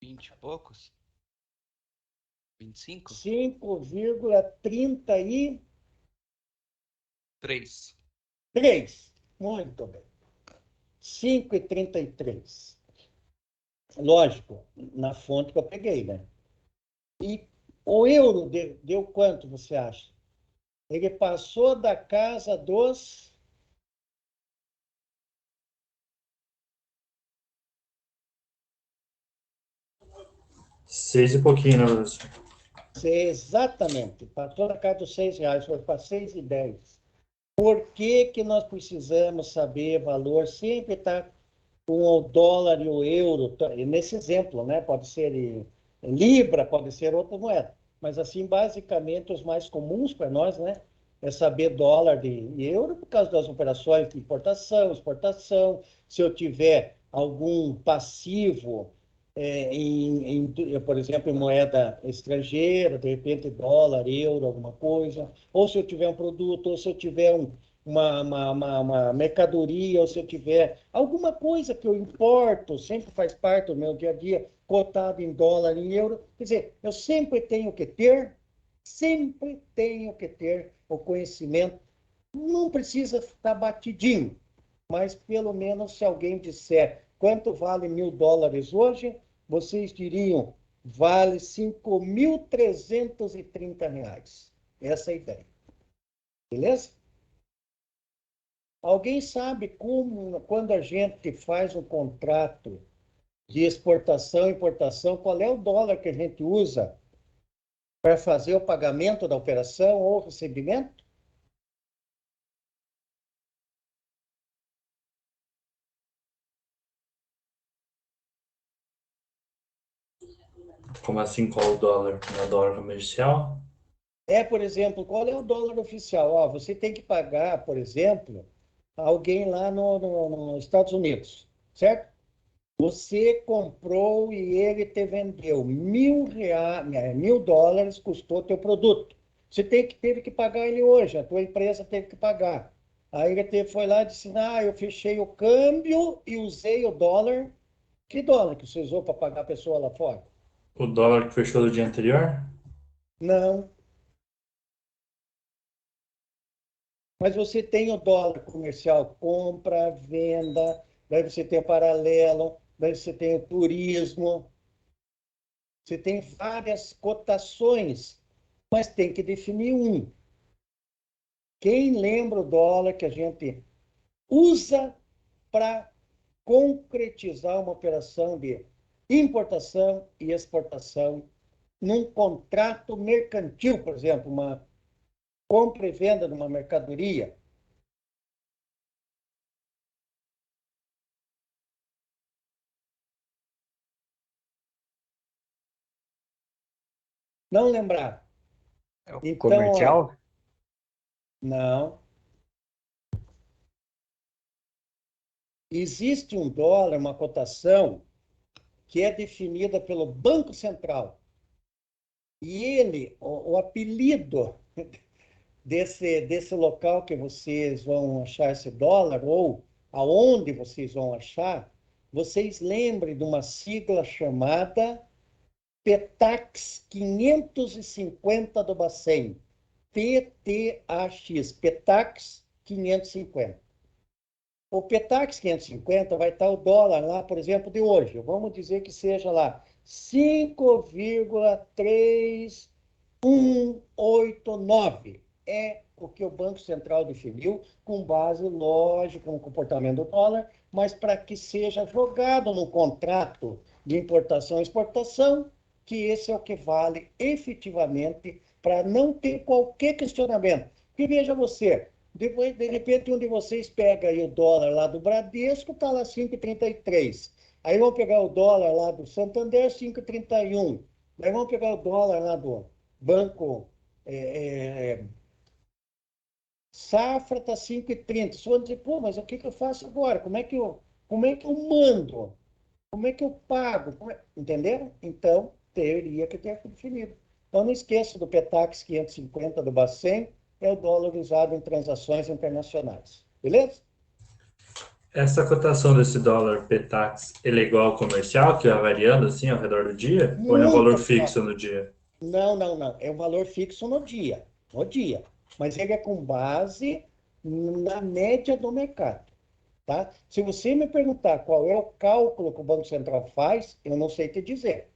e poucos. 25? 5,33. 3. Muito bem. 5,33. Lógico, na fonte que eu peguei, né? E o euro deu quanto, você acha? Ele passou da casa dos... Seis e pouquinho, né, professor? Exatamente. Passou da casa dos R$ 6, foi para 6,10. Por que que nós precisamos saber valor? Sempre está com o dólar e o euro, nesse exemplo, né? Pode ser libra, pode ser outra moeda. Mas, assim, basicamente, os mais comuns para nós, né? É saber dólar e euro por causa das operações de importação, exportação. Se eu tiver algum passivo, por exemplo, em moeda estrangeira, de repente dólar, euro, alguma coisa. Ou se eu tiver um produto, ou se eu tiver uma mercadoria, ou se eu tiver alguma coisa que eu importo, sempre faz parte do meu dia a dia, cotado em dólar, em euro. Quer dizer, eu sempre tenho que ter o conhecimento. Não precisa estar batidinho, mas pelo menos se alguém disser quanto vale $1.000 hoje, vocês diriam, vale R$ 5.330. Essa é a ideia. Beleza? Alguém sabe como, quando a gente faz um contrato de exportação e importação, qual é o dólar que a gente usa para fazer o pagamento da operação ou recebimento? Como assim, qual o dólar? Não é dólar comercial? Por exemplo, qual é o dólar oficial? Ó, você tem que pagar, por exemplo, alguém lá nos Estados Unidos, certo? Você comprou e ele te vendeu $1.000, custou teu produto. Você teve que pagar ele hoje, a tua empresa teve que pagar. Aí ele foi lá e disse, eu fechei o câmbio e usei o dólar. Que dólar que você usou para pagar a pessoa lá fora? O dólar que fechou do dia anterior? Não. Mas você tem o dólar comercial, compra, venda, daí você tem o paralelo, daí você tem o turismo, você tem várias cotações, mas tem que definir um. Quem lembra o dólar que a gente usa para concretizar uma operação de importação e exportação num contrato mercantil, por exemplo, uma compra e venda de uma mercadoria? Não lembrar. É o Então, ó, comercial? não. Existe um dólar, uma cotação, que é definida pelo Banco Central. E ele, o apelido desse local que vocês vão achar esse dólar, ou aonde vocês vão achar, vocês lembrem de uma sigla chamada PETAX 550 do Bacen. PTAX, PETAX 550. O PETAX 550 vai estar o dólar lá, por exemplo, de hoje. Vamos dizer que seja lá 5,3189. É o que o Banco Central definiu, com base, lógico, no comportamento do dólar, mas para que seja jogado no contrato de importação e exportação, que esse é o que vale efetivamente, para não ter qualquer questionamento. Porque veja você, depois, de repente, um de vocês pega aí o dólar lá do Bradesco, está lá 5,33. Aí vão pegar o dólar lá do Santander, 5,31. Aí vão pegar o dólar lá do Banco Safra, está 5,30. Você vai dizer, pô, mas o que eu faço agora? Como é que eu mando? Como é que eu pago? Entenderam? Então, teria que ter definido. Então, não esqueça do PETAX 550 do Bacen, é o dólar usado em transações internacionais. Beleza? Essa cotação desse dólar Petax, ele é igual ao comercial, que vai variando assim ao redor do dia? Ou é um valor Muito. fixo no dia? Não, não, não. É um valor fixo no dia. No dia. Mas ele é com base na média do mercado. Tá? Se você me perguntar qual é o cálculo que o Banco Central faz, eu não sei te dizer.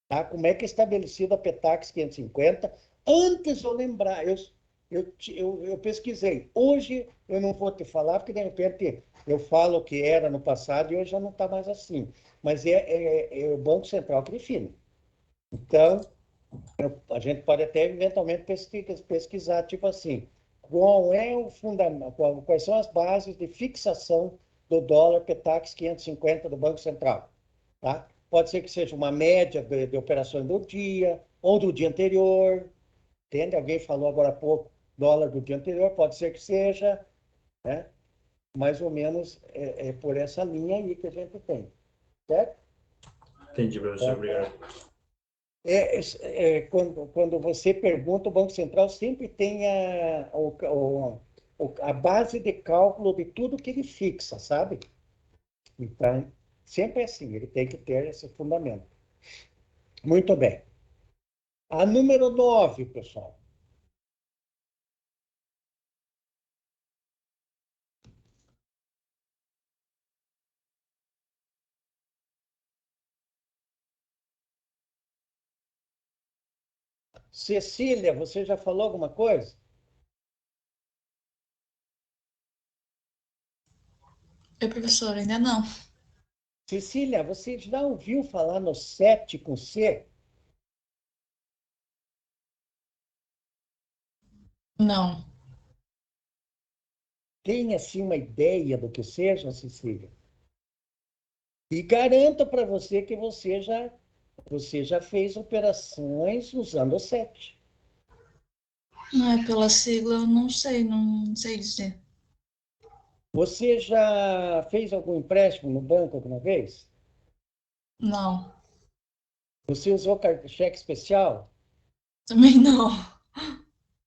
Tá? Como é que é estabelecida a Petax 550? Antes eu lembrar, eu pesquisei. Hoje eu não vou te falar, porque de repente eu falo o que era no passado e hoje já não está mais assim. Mas é o Banco Central que define. Então, a gente pode até eventualmente pesquisar, tipo assim, qual é o fundamento, quais são as bases de fixação do dólar Petax 550 do Banco Central, tá? Pode ser que seja uma média de operações do dia ou do dia anterior, entende? Alguém falou agora há pouco dólar do dia anterior, pode ser que seja, né? Mais ou menos é por essa linha aí que a gente tem, certo? Entendi, professor. Obrigado. Quando você pergunta, o Banco Central sempre tem a base de cálculo de tudo que ele fixa, sabe? Então, sempre é assim, ele tem que ter esse fundamento. Muito bem. A número 9, pessoal. Cecília, você já falou alguma coisa? Oi, professor, ainda não. Cecília, você já ouviu falar no 7 com C? Não. Tem, assim, uma ideia do que seja, Cecília? E garanto para você que você já fez operações usando o 7. Não é pela sigla, eu não sei dizer. Você já fez algum empréstimo no banco alguma vez? Não. Você usou cheque especial? Também não.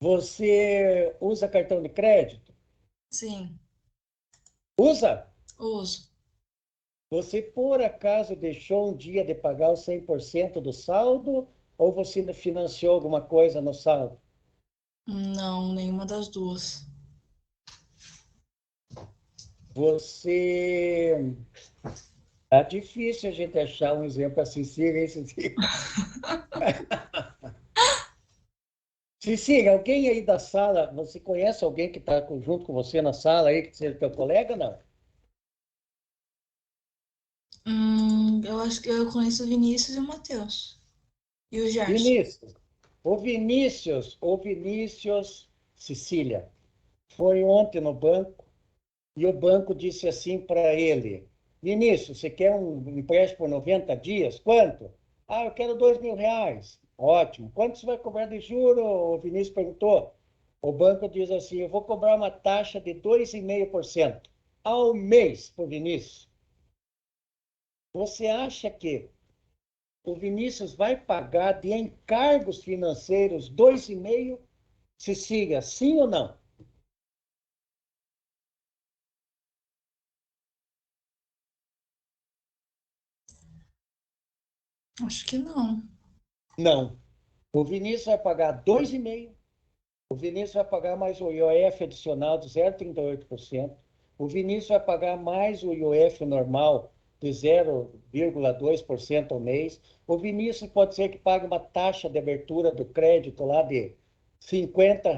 Você usa cartão de crédito? Sim, Usa? uso. Você, por acaso, deixou um dia de pagar os 100% do saldo? Ou você financiou alguma coisa no saldo? Não, nenhuma das duas. Você... Tá difícil a gente achar um exemplo assim, Cecília, hein, Cecília? Cecília, alguém aí da sala, você conhece alguém que está junto com você na sala aí, que seja teu colega, não? Eu acho que eu conheço o Vinícius e o Matheus. E o Gerson. Vinícius. O Vinícius, Cecília, foi ontem no banco e o banco disse assim para ele: Vinícius, você quer um empréstimo por 90 dias? Quanto? Ah, eu quero R$ 2.000. Ótimo. Quanto você vai cobrar de juro? O Vinícius perguntou. O banco diz assim: eu vou cobrar uma taxa de 2,5% ao mês por Vinícius. Você acha que o Vinícius vai pagar de encargos financeiros 2,5%? Se siga, sim ou não? Acho que não. Não. O Vinícius vai pagar 2,5%. O Vinícius vai pagar mais o IOF adicional de 0,38%. O Vinícius vai pagar mais o IOF normal de 0,2% ao mês. O Vinícius pode ser que pague uma taxa de abertura do crédito lá de R$ 50.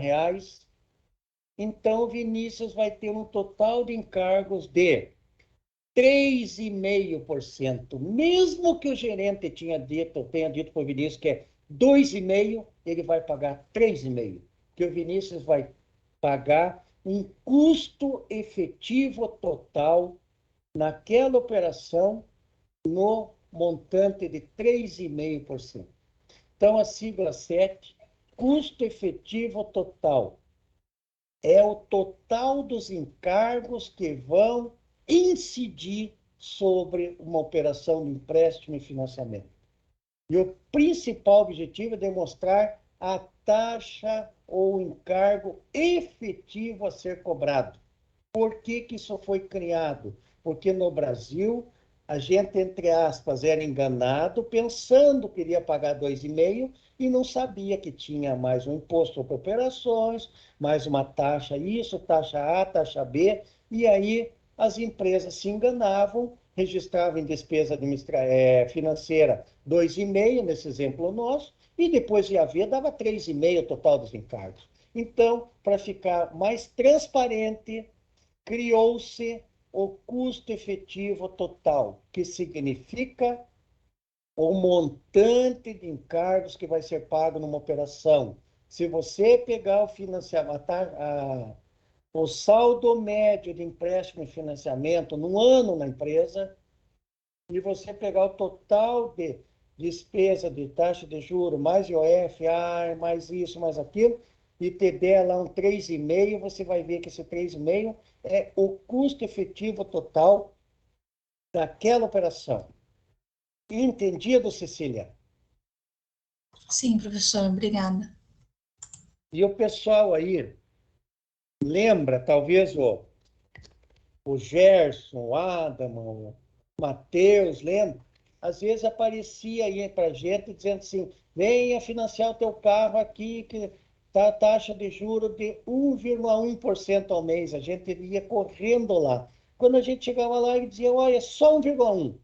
Então, o Vinícius vai ter um total de encargos de 3,5%. Mesmo que o gerente tenha dito para o Vinícius que é 2,5%, ele vai pagar 3,5%. Porque o Vinícius vai pagar um custo efetivo total naquela operação no montante de 3,5%. Então, a sigla 7, custo efetivo total, é o total dos encargos que vão incidir sobre uma operação de empréstimo e financiamento. E o principal objetivo é demonstrar a taxa ou encargo efetivo a ser cobrado. Por que que isso foi criado? Porque no Brasil, a gente, entre aspas, era enganado, pensando que iria pagar 2,5 e não sabia que tinha mais um imposto sobre operações, mais uma taxa isso, taxa A, taxa B, e aí as empresas se enganavam, registravam em despesa financeira 2,5, nesse exemplo nosso, e depois ia ver, dava 3,5 total dos encargos. Então, para ficar mais transparente, criou-se o custo efetivo total, que significa o montante de encargos que vai ser pago numa operação. Se você pegar o financiamento, o saldo médio de empréstimo e financiamento no ano na empresa, e você pegar o total de despesa de taxa de juros, mais IOF, mais isso, mais aquilo, e te der lá um 3,5, você vai ver que esse 3,5 é o custo efetivo total daquela operação. Entendido, Cecília? Sim, professor, obrigada. E o pessoal aí, lembra, talvez o Gerson, o Adam, o Matheus, lembra? Às vezes aparecia aí para a gente dizendo assim, venha financiar o teu carro aqui, que tá a taxa de juros de 1,1% ao mês. A gente ia correndo lá. Quando a gente chegava lá e dizia, olha, só 1,1%.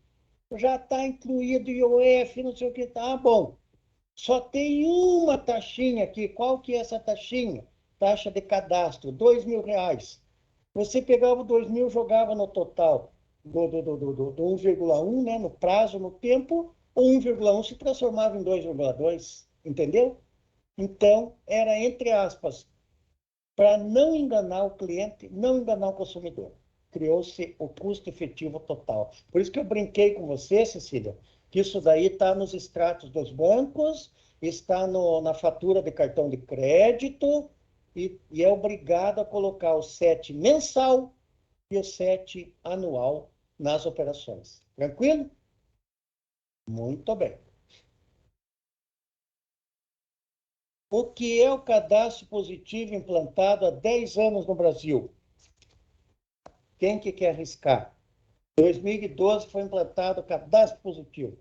Já está incluído IOF, não sei o que. Tá bom. Só tem uma taxinha aqui. Qual que é essa taxinha? Taxa de cadastro, R$ 2.000. Você pegava o 2.000, jogava no total do 1,1, né, no prazo, no tempo, o 1,1 se transformava em 2,2, entendeu? Então, era, entre aspas, para não enganar o cliente, não enganar o consumidor. Criou-se o custo efetivo total. Por isso que eu brinquei com você, Cecília, que isso daí está nos extratos dos bancos, está na fatura de cartão de crédito e é obrigado a colocar o SET mensal e o SET anual nas operações. Tranquilo? Muito bem. O que é o cadastro positivo implantado há 10 anos no Brasil? Quem que quer arriscar? 2012 foi implantado o cadastro positivo.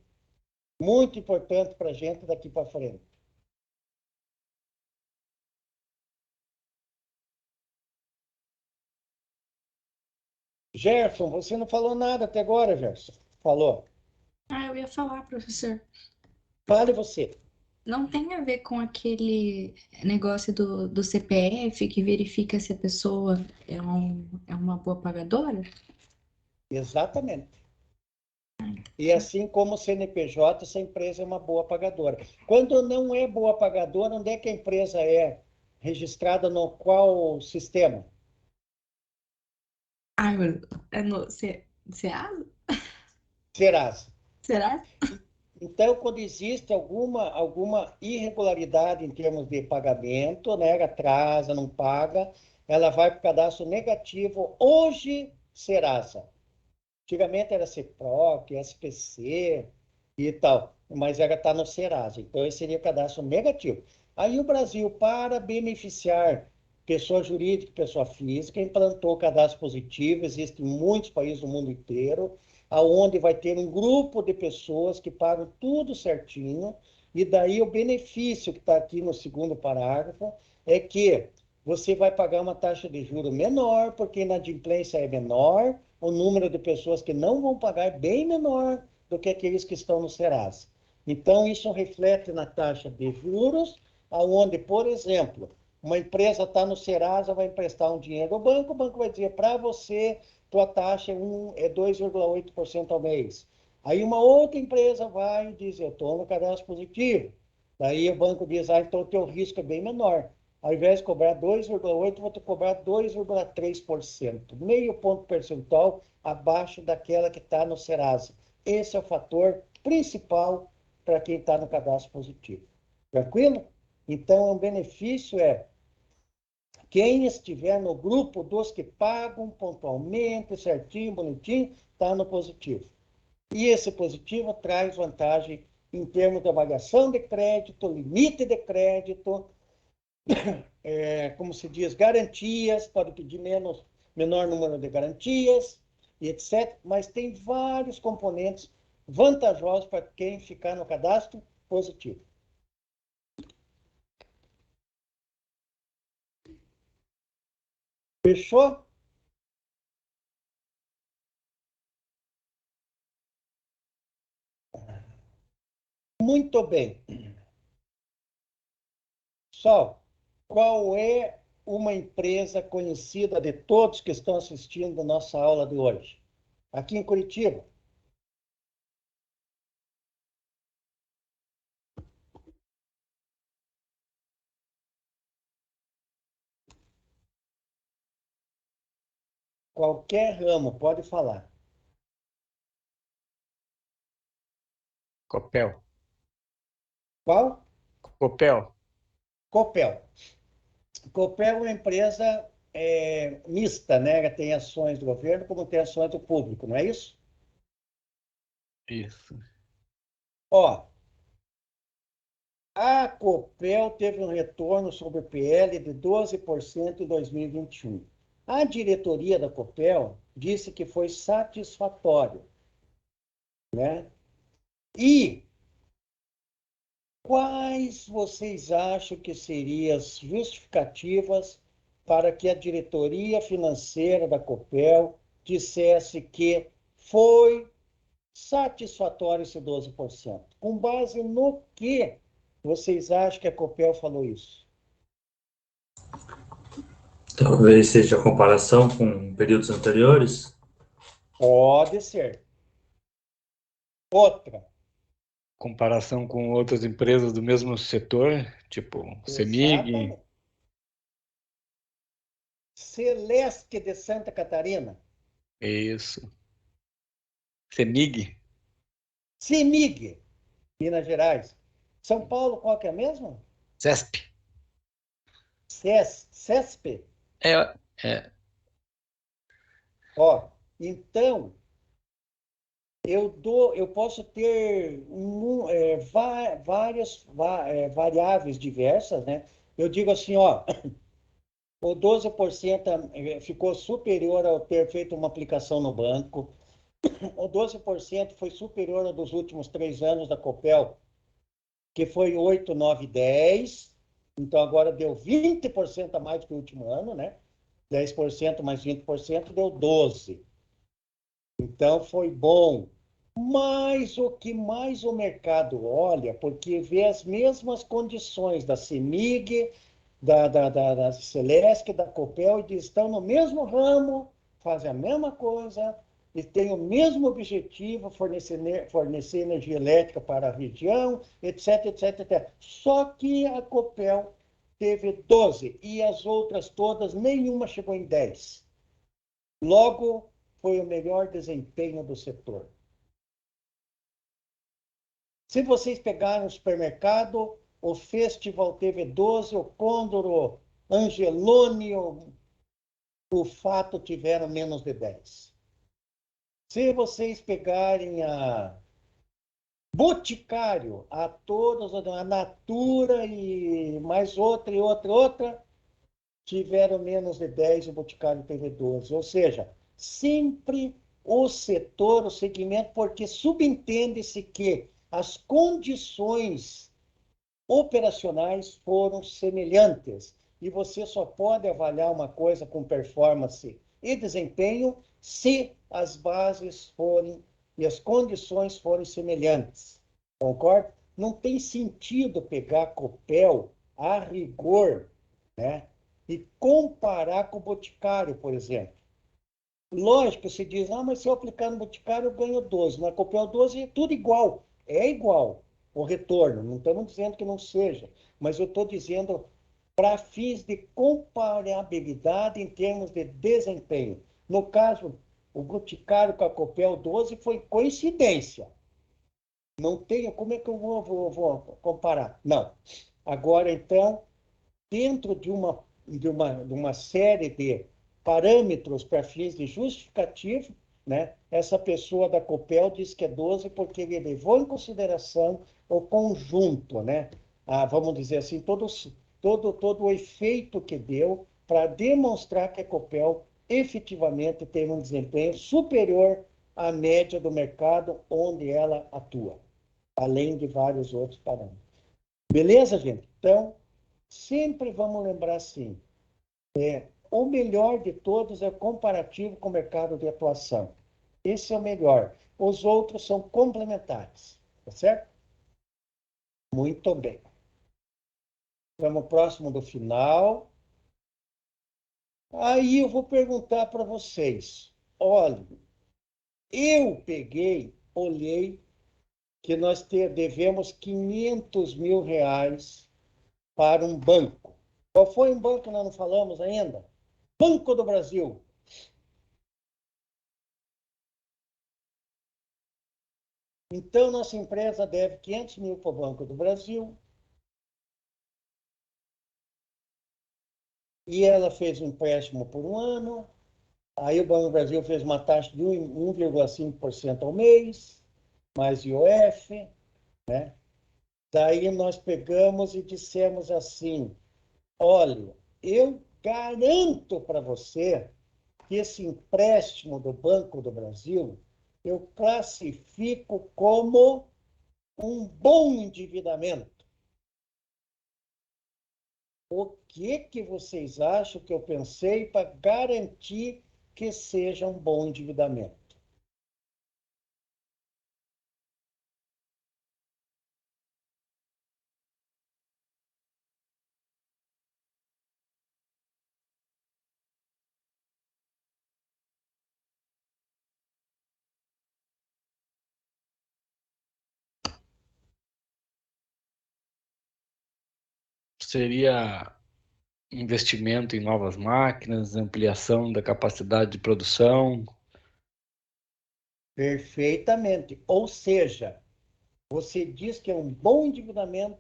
Muito importante para a gente daqui para frente. Gerson, você não falou nada até agora, Gerson. Falou. Eu ia falar, professor. Fale você. Não tem a ver com aquele negócio do CPF que verifica se a pessoa é uma boa pagadora? Exatamente. E assim como o CNPJ, essa empresa é uma boa pagadora. Quando não é boa pagadora, onde é que a empresa é registrada, no qual sistema? É no Ceasa? Serasa. Será? Então, quando existe alguma irregularidade em termos de pagamento, né, atrasa, não paga, ela vai para o cadastro negativo. Hoje, Serasa. Antigamente era CEPROC, SPC e tal, mas ela está no Serasa. Então, esse seria o cadastro negativo. Aí o Brasil, para beneficiar pessoa jurídica e pessoa física, implantou o cadastro positivo. Existe em muitos países do mundo inteiro, aonde vai ter um grupo de pessoas que pagam tudo certinho, e daí o benefício que está aqui no segundo parágrafo é que você vai pagar uma taxa de juro menor, porque a inadimplência é menor, o número de pessoas que não vão pagar é bem menor do que aqueles que estão no Serasa. Então, isso reflete na taxa de juros, aonde, por exemplo, uma empresa está no Serasa, vai emprestar um dinheiro ao banco, o banco vai dizer, para você, tua taxa é 2,8% ao mês. Aí uma outra empresa vai e diz, eu estou no cadastro positivo. Daí o banco diz, então o teu risco é bem menor. Ao invés de cobrar 2,8%, vou te cobrar 2,3%, meio ponto percentual abaixo daquela que está no Serasa. Esse é o fator principal para quem está no cadastro positivo. Tranquilo? Então, o benefício é quem estiver no grupo dos que pagam pontualmente, certinho, bonitinho, está no positivo. E esse positivo traz vantagem em termos de avaliação de crédito, limite de crédito, como se diz, garantias, pode pedir menor número de garantias, e etc. Mas tem vários componentes vantajosos para quem ficar no cadastro positivo. Fechou? Muito bem. Pessoal, qual é uma empresa conhecida de todos que estão assistindo a nossa aula de hoje? Aqui em Curitiba. Qualquer ramo, pode falar. Copel. Qual? Copel. Copel. Copel é uma empresa mista, né? Tem ações do governo, como tem ações do público, não é isso? Isso. Ó, a Copel teve um retorno sobre o PL de 12% em 2021. A diretoria da Copel disse que foi satisfatório, né? E quais vocês acham que seriam as justificativas para que a diretoria financeira da Copel dissesse que foi satisfatório esse 12%? Com base no que vocês acham que a Copel falou isso? Talvez seja a comparação com períodos anteriores. Pode ser. Outra. Comparação com outras empresas do mesmo setor, tipo CEMIG. Exatamente. Celeste de Santa Catarina. Isso. CEMIG. CEMIG, Minas Gerais. São Paulo, qual que é mesmo? CESP. CESP. É. Ó, então, eu posso ter várias variáveis diversas, né? Eu digo assim, ó, o 12% ficou superior ao ter feito uma aplicação no banco, o 12% foi superior ao dos últimos 3 anos da Copel, que foi 8, 9, 10, então agora deu 20% a mais do que o último ano, né? 10% mais 20% deu 12%. Então, foi bom. Mas o que mais o mercado olha, porque vê as mesmas condições da CEMIG, da Celesc, da Copel, e estão no mesmo ramo, fazem a mesma coisa, e têm o mesmo objetivo, fornecer energia elétrica para a região, etc, etc, etc. Só que a Copel teve 12, e as outras todas, nenhuma chegou em 10. Logo, foi o melhor desempenho do setor. Se vocês pegarem o supermercado, o Festival teve 12, o Condor, o Angelone, o Fato tiveram menos de 10. Se vocês pegarem a Boticário, a todas, a Natura e mais outra e outra, tiveram menos de 10, o Boticário teve 12. Ou seja, sempre o setor, o segmento, porque subentende-se que as condições operacionais foram semelhantes. E você só pode avaliar uma coisa com performance e desempenho se as bases forem e as condições forem semelhantes. Concorda? Não tem sentido pegar a Copel a rigor, né? E comparar com o Boticário, por exemplo. Lógico, você diz, mas se eu aplicar no Boticário, eu ganho 12. Na Copel 12 é tudo igual. É igual o retorno. Não estamos dizendo que não seja. Mas eu estou dizendo para fins de comparabilidade em termos de desempenho. No caso, o Boticário com a Copel 12 foi coincidência. Não tenho, como é que eu vou comparar? Não. Agora, então, dentro de uma série de parâmetros para fins de justificativo, né? Essa pessoa da Copel diz que é 12 porque ele levou em consideração o conjunto, né? Vamos dizer assim, todo o efeito que deu para demonstrar que a Copel efetivamente ter um desempenho superior à média do mercado onde ela atua, além de vários outros parâmetros. Beleza, gente? Então, sempre vamos lembrar assim, o melhor de todos é o comparativo com o mercado de atuação. Esse é o melhor. Os outros são complementares, tá certo? Muito bem. Vamos próximo do final. Aí eu vou perguntar para vocês. Olha, eu peguei, olhei que nós devemos 500 mil reais para um banco. Qual foi um banco que nós não falamos ainda? Banco do Brasil. Então, nossa empresa deve 500 mil para o Banco do Brasil. E ela fez um empréstimo por um ano. Aí o Banco do Brasil fez uma taxa de 1,5% ao mês, mais IOF, né? Daí nós pegamos e dissemos assim, olha, eu garanto para você que esse empréstimo do Banco do Brasil eu classifico como um bom endividamento. O que vocês acham que eu pensei para garantir que seja um bom endividamento? Seria investimento em novas máquinas, ampliação da capacidade de produção. Perfeitamente. Ou seja, você diz que é um bom endividamento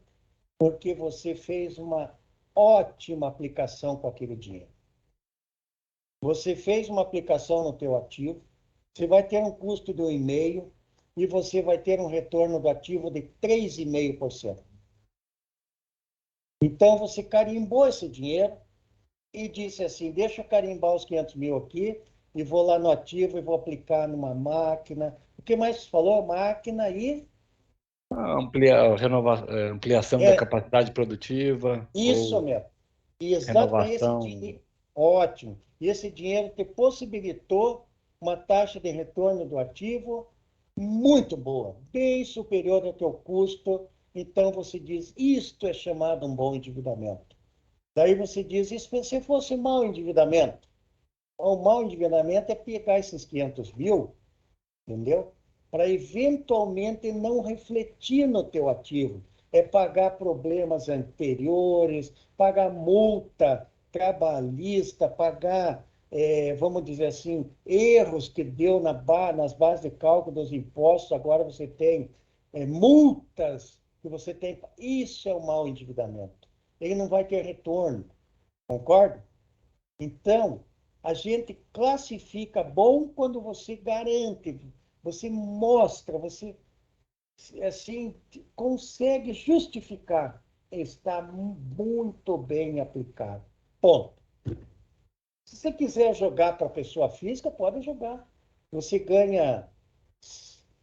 porque você fez uma ótima aplicação com aquele dinheiro. Você fez uma aplicação no teu ativo, você vai ter um custo de 1,5% e você vai ter um retorno do ativo de 3,5%. Então, você carimbou esse dinheiro e disse assim, deixa eu carimbar os 500 mil aqui e vou lá no ativo e vou aplicar numa máquina. O que mais você falou? Máquina e... Ampliação da capacidade produtiva. Isso ou mesmo. E exatamente esse renovação. dinheiro. Ótimo. E esse dinheiro te possibilitou uma taxa de retorno do ativo muito boa, bem superior ao teu custo. Então você diz, isto é chamado um bom endividamento. Daí você diz, e se você fosse mau endividamento? O mau endividamento é pegar esses 500 mil, entendeu? Para eventualmente não refletir no teu ativo. É pagar problemas anteriores, pagar multa trabalhista, pagar, vamos dizer assim, erros que deu nas bases de cálculo dos impostos. Agora você tem multas que você tem. Isso é o mau endividamento. Ele não vai ter retorno, concorda? Então, a gente classifica bom quando você garante, você mostra, você assim consegue justificar. Está muito bem aplicado. Ponto. Se você quiser jogar para pessoa física, pode jogar. Você ganha,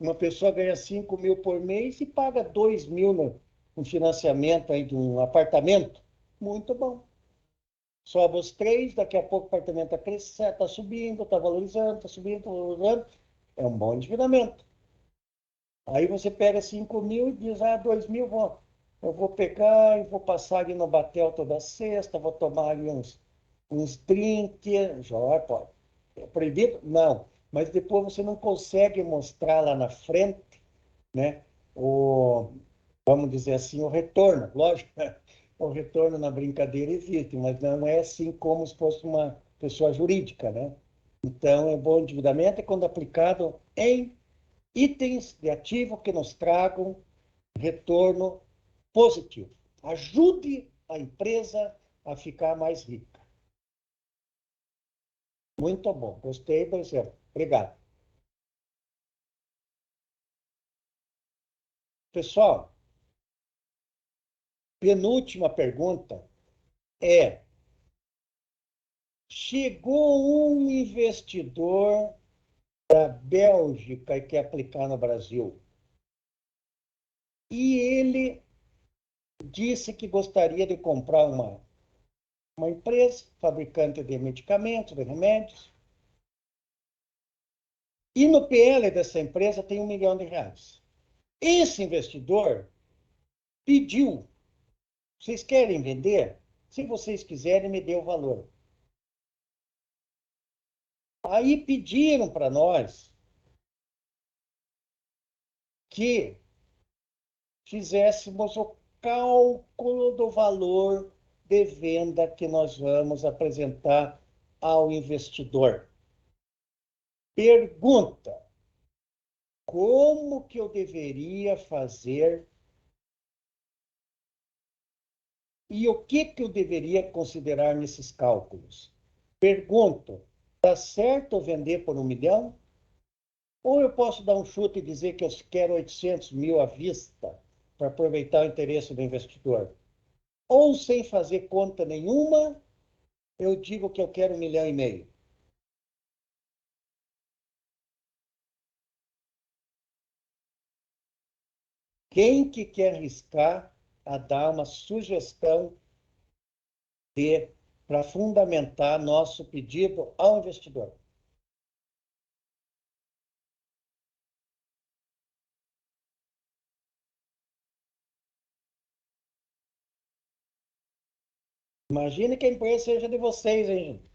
uma pessoa ganha 5 mil por mês e paga 2 mil no financiamento aí de um apartamento. Muito bom. Sobe os 3, daqui a pouco o apartamento está subindo, está valorizando, está subindo, está valorizando. É um bom endividamento. Aí você pega 5 mil e diz, 2 mil, eu vou pegar e vou passar ali no Batel toda sexta, vou tomar ali uns drinks, já pode. É proibido? Não. Mas depois você não consegue mostrar lá na frente, né, vamos dizer assim, o retorno. Lógico, né? O retorno na brincadeira existe, mas não é assim como se fosse uma pessoa jurídica, né? Então, o bom endividamento é quando aplicado em itens de ativo que nos tragam retorno positivo. Ajude a empresa a ficar mais rica. Muito bom. Gostei do exemplo. Obrigado. Pessoal, penúltima pergunta é: Chegou um investidor da Bélgica e quer aplicar no Brasil. E ele disse que gostaria de comprar uma empresa fabricante de medicamentos, de remédios. E no PL dessa empresa tem R$1 milhão. Esse investidor pediu: vocês querem vender? Se vocês quiserem, me dê o valor. Aí pediram para nós que fizéssemos o cálculo do valor de venda que nós vamos apresentar ao investidor. Pergunta: como que eu deveria fazer e o que eu deveria considerar nesses cálculos? Pergunto: está certo vender por R$1 milhão? Ou eu posso dar um chute e dizer que eu quero 800 mil à vista para aproveitar o interesse do investidor? Ou, sem fazer conta nenhuma, eu digo que eu quero 1,5 milhão. Quem que quer arriscar a dar uma sugestão para fundamentar nosso pedido ao investidor? Imagine que a empresa seja de vocês, hein, gente?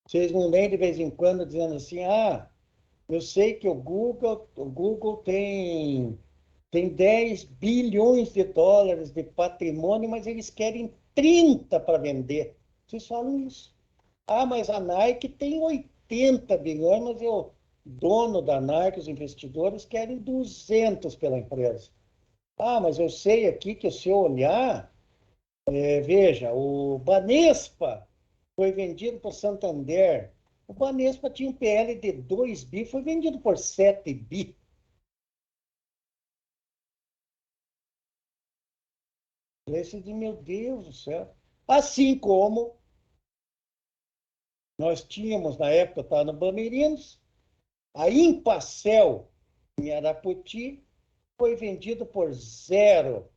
Vocês não vêm de vez em quando dizendo assim: eu sei que o Google tem 10 bilhões de dólares de patrimônio, mas eles querem 30 para vender. Vocês falam isso. Mas a Nike tem 80 bilhões, mas o dono da Nike, os investidores, querem 200 pela empresa. Mas eu sei aqui que se eu olhar, veja, o Banespa foi vendido por Santander. O Banespa tinha um PL de 2 bi, foi vendido por 7 bi. Esse de meu Deus do céu. Assim como nós tínhamos, na época, eu estava no Bamerindos, a Impacel, em Arapoti, foi vendido por 0,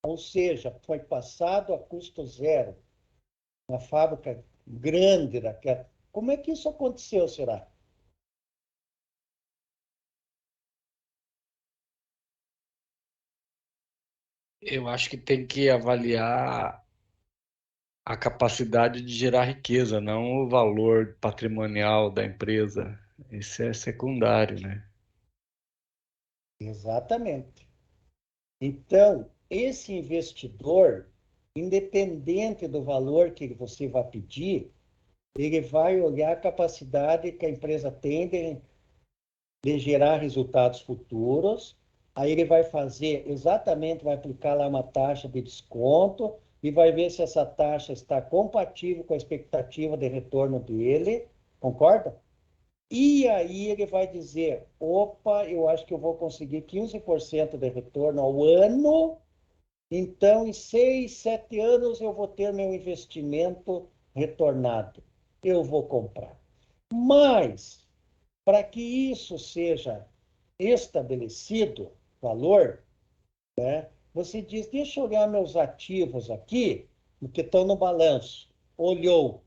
ou seja, foi passado a custo 0. Uma fábrica grande daquela. Como é que isso aconteceu, será? Eu acho que tem que avaliar a capacidade de gerar riqueza, não o valor patrimonial da empresa. Isso é secundário, né? Exatamente. Então, esse investidor, independente do valor que você vai pedir, ele vai olhar a capacidade que a empresa tem de gerar resultados futuros. Aí ele vai fazer exatamente, vai aplicar lá uma taxa de desconto e vai ver se essa taxa está compatível com a expectativa de retorno dele, concorda? E aí ele vai dizer: opa, eu acho que eu vou conseguir 15% de retorno ao ano, então em 6, 7 anos eu vou ter meu investimento retornado. Eu vou comprar. Mas, para que isso seja estabelecido, valor, né, você diz: deixa eu olhar meus ativos aqui, que estão no balanço. Olhou.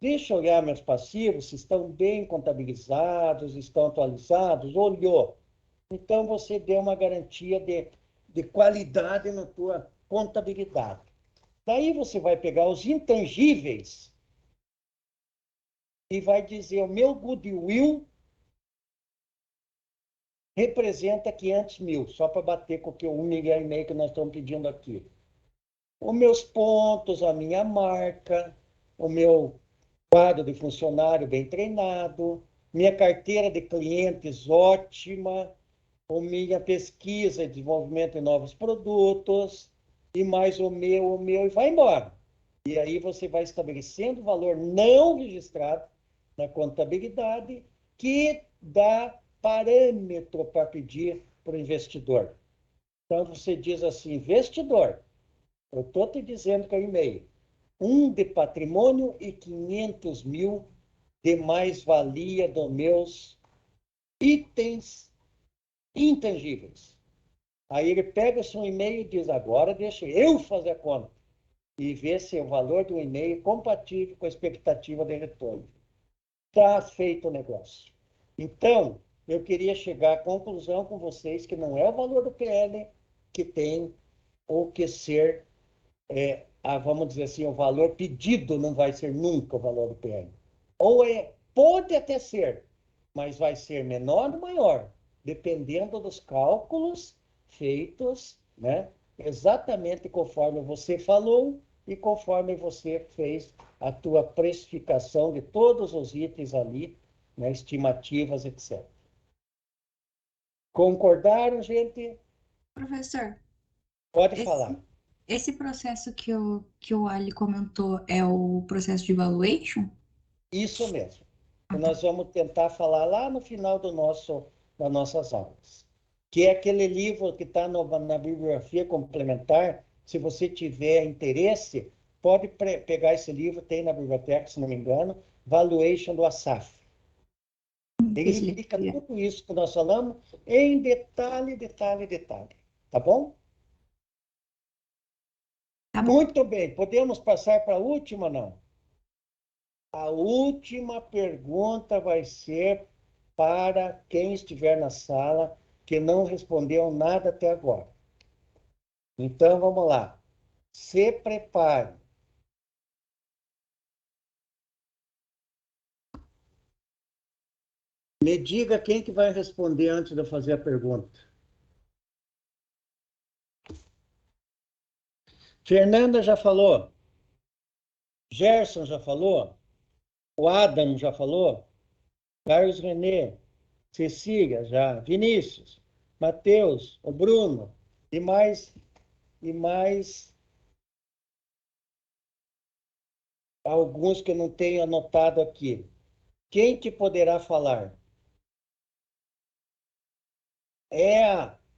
Deixa eu olhar meus passivos, se estão bem contabilizados, estão atualizados. Olhou. Então, você deu uma garantia de qualidade na tua contabilidade. Daí você vai pegar os intangíveis e vai dizer: o meu goodwill representa 500 mil, só para bater com o 1,5 milhão que nós estamos pedindo aqui. Os meus pontos, a minha marca, o meu quadro de funcionário bem treinado, minha carteira de clientes ótima, a minha pesquisa e desenvolvimento de novos produtos, e mais o meu, e vai embora. E aí você vai estabelecendo valor não registrado na contabilidade que dá parâmetro para pedir para o investidor. Então, você diz assim, investidor, eu estou te dizendo que é e-mail, 1 de patrimônio e 500 mil de mais-valia dos meus itens intangíveis. Aí ele pega o seu e-mail e diz, agora deixa eu fazer a conta. E ver se o valor do e-mail é compatível com a expectativa de retorno. Está feito o negócio. Então, eu queria chegar à conclusão com vocês que não é o valor do PL que tem ou que ser, vamos dizer assim, o valor pedido não vai ser nunca o valor do PL. Ou pode até ser, mas vai ser menor ou maior, dependendo dos cálculos feitos, né? Exatamente conforme você falou e conforme você fez a tua precificação de todos os itens ali, né? Estimativas, etc. Concordaram, gente? Professor, Pode falar. esse processo que o Ali comentou é o processo de valuation? Isso mesmo. E nós vamos tentar falar lá no final das nossas aulas. Que é aquele livro que está na bibliografia complementar. Se você tiver interesse, pode pegar esse livro, tem na biblioteca, se não me engano, Valuation do Assaf. Ele explica tudo isso que nós falamos em detalhe, detalhe, detalhe. Tá bom? Tá bom. Muito bem. Podemos passar para a última, não? A última pergunta vai ser para quem estiver na sala que não respondeu nada até agora. Então, vamos lá. Se prepare. Me diga quem que vai responder antes de eu fazer a pergunta. Fernanda já falou. Gerson já falou. O Adam já falou. Carlos Renê. Cecília já. Vinícius. Matheus. O Bruno. E mais alguns que eu não tenho anotado aqui. Quem que poderá falar?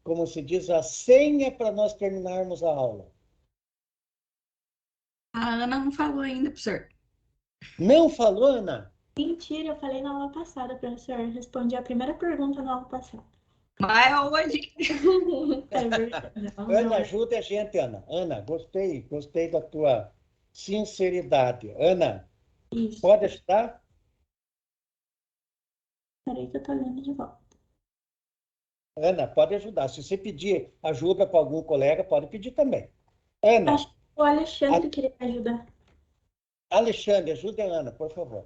Como se diz, a senha para nós terminarmos a aula. A Ana não falou ainda, professor. Não falou, Ana? Mentira, eu falei na aula passada, professor. Eu respondi a primeira pergunta na aula passada. Mas hoje. É verdade. Ana, ajuda a gente, Ana. Ana, gostei da tua sinceridade. Ana, Isso. pode ajudar? Peraí que eu tô lendo de volta. Ana, pode ajudar. Se você pedir ajuda para algum colega, pode pedir também. Ana. Acho que o Alexandre queria me ajudar. Alexandre, ajuda a Ana, por favor.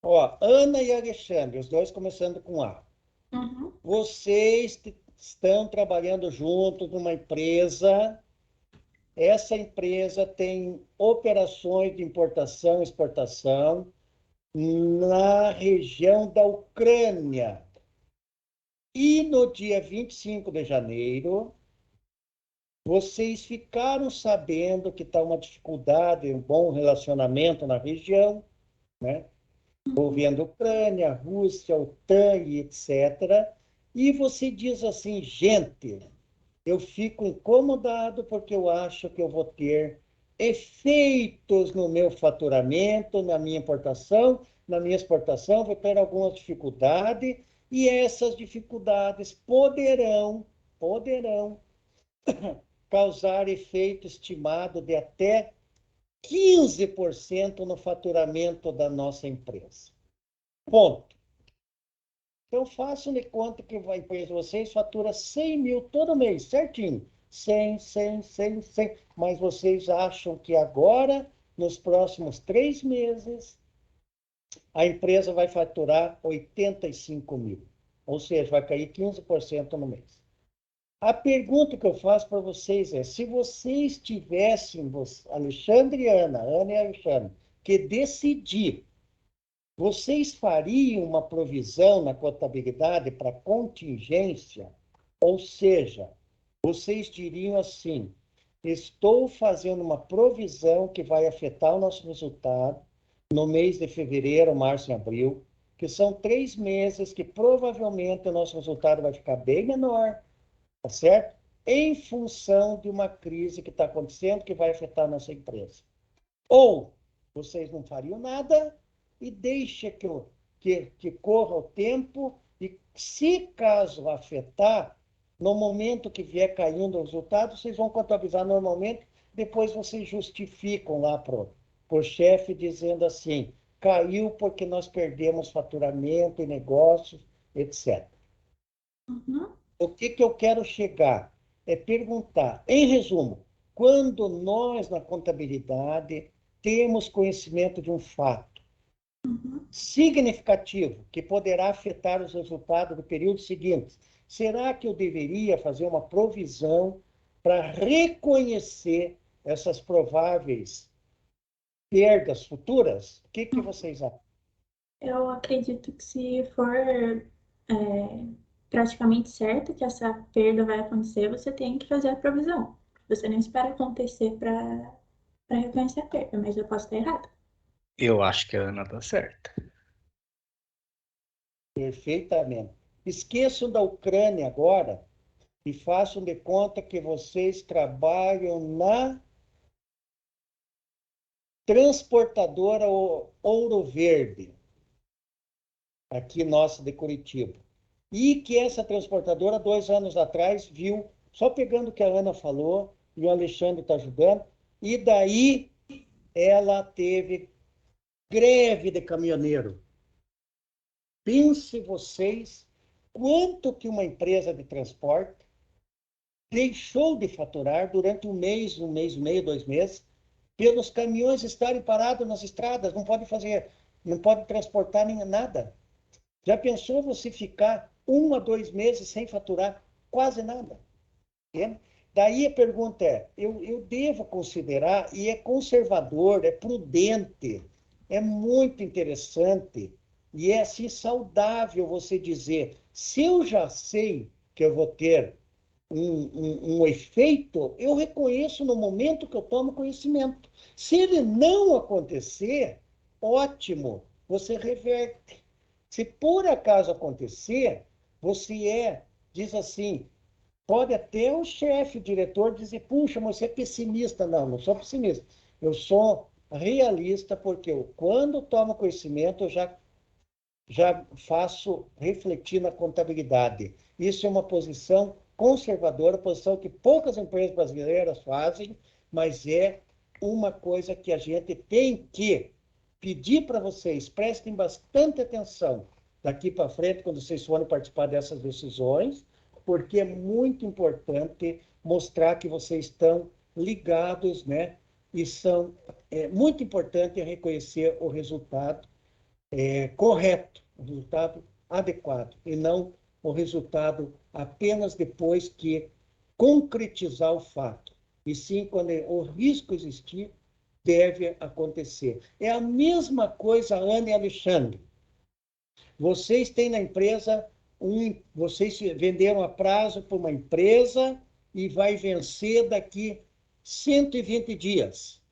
Ó, Ana e Alexandre, os dois começando com A. Uhum. Vocês estão trabalhando juntos numa empresa. Essa empresa tem operações de importação e exportação na região da Ucrânia. E no dia 25 de janeiro, vocês ficaram sabendo que está uma dificuldade, um bom relacionamento na região, né? Envolvendo Ucrânia, Rússia, OTAN e etc. E você diz assim, gente, eu fico incomodado porque eu acho que eu vou ter efeitos no meu faturamento, na minha importação, na minha exportação, vou ter algumas dificuldades, e essas dificuldades poderão causar efeito estimado de até 15% no faturamento da nossa empresa. Ponto. Então, façam de conta que a empresa de vocês fatura 100 mil todo mês, certinho. 100, 100, 100, 100. Mas vocês acham que agora, nos próximos 3 meses, a empresa vai faturar 85 mil. Ou seja, vai cair 15% no mês. A pergunta que eu faço para vocês é, se vocês tivessem, Alexandre e Ana e Alexandre, que decidir, vocês fariam uma provisão na contabilidade para contingência? Ou seja, vocês diriam assim, estou fazendo uma provisão que vai afetar o nosso resultado no mês de fevereiro, março e abril, que são 3 meses que provavelmente o nosso resultado vai ficar bem menor, tá certo? Em função de uma crise que está acontecendo que vai afetar a nossa empresa. Ou vocês não fariam nada e deixa que corra o tempo e, se caso afetar, no momento que vier caindo o resultado, vocês vão contabilizar normalmente, depois vocês justificam lá para o chefe dizendo assim, caiu porque nós perdemos faturamento e negócios, etc. Uhum. O que eu quero chegar é perguntar, em resumo, quando nós na contabilidade temos conhecimento de um fato significativo que poderá afetar os resultados do período seguinte, será que eu deveria fazer uma provisão para reconhecer essas prováveis perdas futuras? O que vocês acham? Eu acredito que se for praticamente certo que essa perda vai acontecer, você tem que fazer a provisão. Você não espera acontecer para reconhecer a perda, mas eu posso estar errada. Eu acho que a Ana tá certa. Perfeitamente. Esqueçam da Ucrânia agora e façam de conta que vocês trabalham na transportadora Ouro Verde, aqui nossa de Curitiba. E que essa transportadora, 2 anos atrás, viu, só pegando o que a Ana falou, e o Alexandre está ajudando, e daí ela teve greve de caminhoneiro. Pense vocês quanto que uma empresa de transporte deixou de faturar durante um mês e meio, 2 meses, pelos caminhões estarem parados nas estradas, não pode transportar nem nada. Já pensou você ficar 1 a 2 meses sem faturar quase nada? Entende? Daí a pergunta é, eu devo considerar, e é conservador, é prudente, é muito interessante, e é assim saudável você dizer, se eu já sei que eu vou ter um efeito, eu reconheço no momento que eu tomo conhecimento. Se ele não acontecer, ótimo, você reverte. Se por acaso acontecer, você diz assim, pode até o chefe, o diretor, dizer, puxa, mas você é pessimista. Não, não sou pessimista. Eu sou realista, porque quando tomo conhecimento, eu já faço refletir na contabilidade. Isso é uma posição conservadora, posição que poucas empresas brasileiras fazem, mas é uma coisa que a gente tem que pedir para vocês, prestem bastante atenção daqui para frente, quando vocês forem participar dessas decisões, porque é muito importante mostrar que vocês estão ligados, né? E é muito importante reconhecer o resultado correto, o resultado adequado, e não o resultado apenas depois que concretizar o fato. E sim, quando o risco existir, deve acontecer. É a mesma coisa, Ana e Alexandre. Vocês têm na empresa, vocês venderam a prazo para uma empresa e vai vencer daqui 120 dias.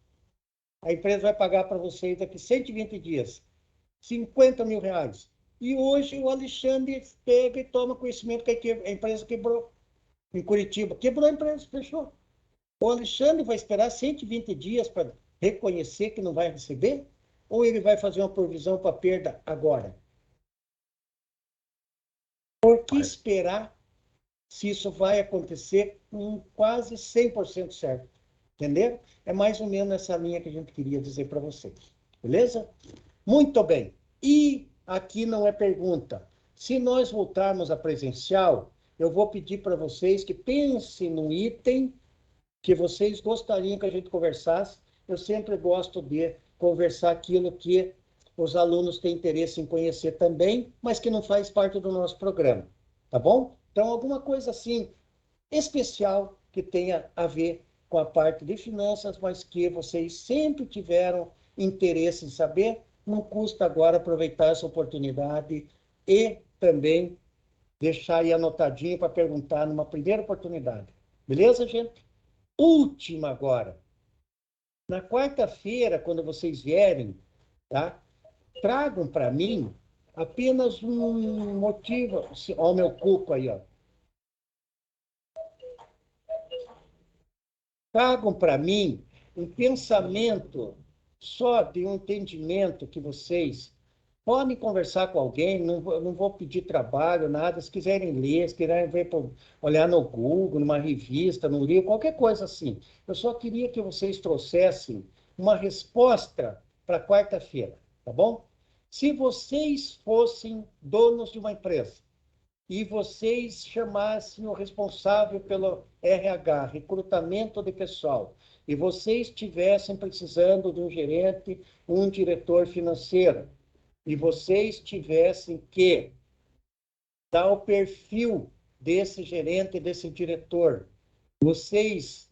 A empresa vai pagar para vocês daqui 120 dias. 50 mil reais. E hoje o Alexandre pega e toma conhecimento que a empresa quebrou em Curitiba. Quebrou a empresa, fechou. O Alexandre vai esperar 120 dias para reconhecer que não vai receber? Ou ele vai fazer uma provisão para perda agora? Por que esperar se isso vai acontecer com quase 100% certo? Entendeu? É mais ou menos essa linha que a gente queria dizer para vocês. Beleza? Muito bem. E aqui não é pergunta. Se nós voltarmos a presencial, eu vou pedir para vocês que pensem no item que vocês gostariam que a gente conversasse. Eu sempre gosto de conversar aquilo que os alunos têm interesse em conhecer também, mas que não faz parte do nosso programa. Tá bom? Então, alguma coisa assim especial que tenha a ver com a parte de finanças, mas que vocês sempre tiveram interesse em saber, não custa agora aproveitar essa oportunidade e também deixar aí anotadinho para perguntar numa primeira oportunidade. Beleza, gente? Última agora. Na quarta-feira, quando vocês vierem, tá? Tragam para mim Apenas um motivo. Olha o meu cuco aí, ó. Tragam para mim um pensamento só de um entendimento que vocês podem conversar com alguém, não vou pedir trabalho, nada. Se quiserem ler, se quiserem olhar no Google, numa revista, num livro, qualquer coisa assim. Eu só queria que vocês trouxessem uma resposta para quarta-feira, tá bom? Se vocês fossem donos de uma empresa e vocês chamassem o responsável pelo RH, recrutamento de pessoal, e vocês estivessem precisando de um gerente, um diretor financeiro, e vocês tivessem que dar o perfil desse gerente, desse diretor, vocês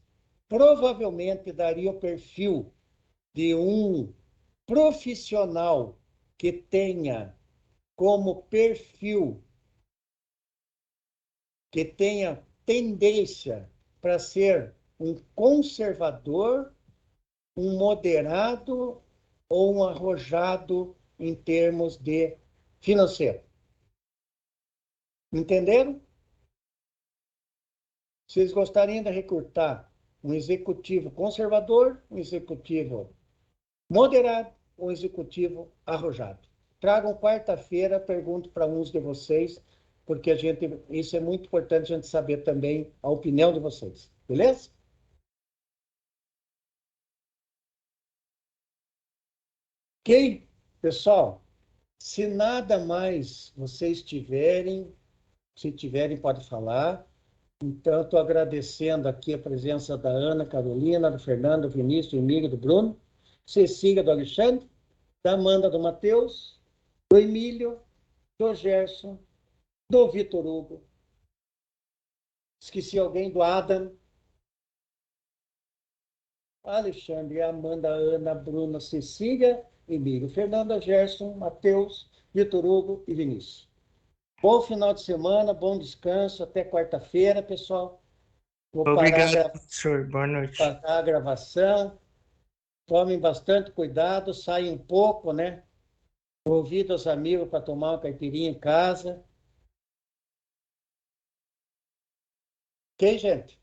provavelmente dariam o perfil de um profissional que tenha como perfil, que tenha tendência para ser um conservador, um moderado ou um arrojado em termos de financeiro. Entenderam? Vocês gostariam de recrutar um executivo conservador, um executivo moderado ou um executivo arrojado? Tragam quarta-feira, pergunto para uns de vocês, porque isso é muito importante a gente saber também a opinião de vocês. Beleza? Ok? Pessoal, se nada mais vocês tiverem, se tiverem, pode falar. Então, estou agradecendo aqui a presença da Ana Carolina, do Fernando, do Vinícius, do Emílio, do Bruno, Cecília, do Alexandre, da Amanda, do Matheus, do Emílio, do Gerson, do Vitor Hugo. Esqueci alguém, do Adam, Alexandre, Amanda, Ana, Bruna, Cecília, Emílio, Fernanda, Gerson, Matheus, Vitor Hugo e Vinícius. Bom final de semana, bom descanso, até quarta-feira, pessoal. Vou Obrigado, professor. Boa noite. parar a gravação. Tomem bastante cuidado, saiam um pouco, né? Convido os amigos para tomar uma caipirinha em casa. Ok, gente?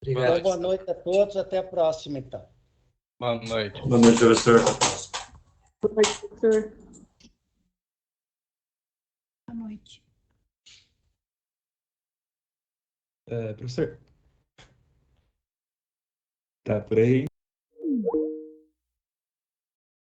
Obrigado. Então, boa noite a todos. Até a próxima, então. Boa noite. Boa noite, professor. Boa noite, professor. Boa noite. Professor. Tá por aí?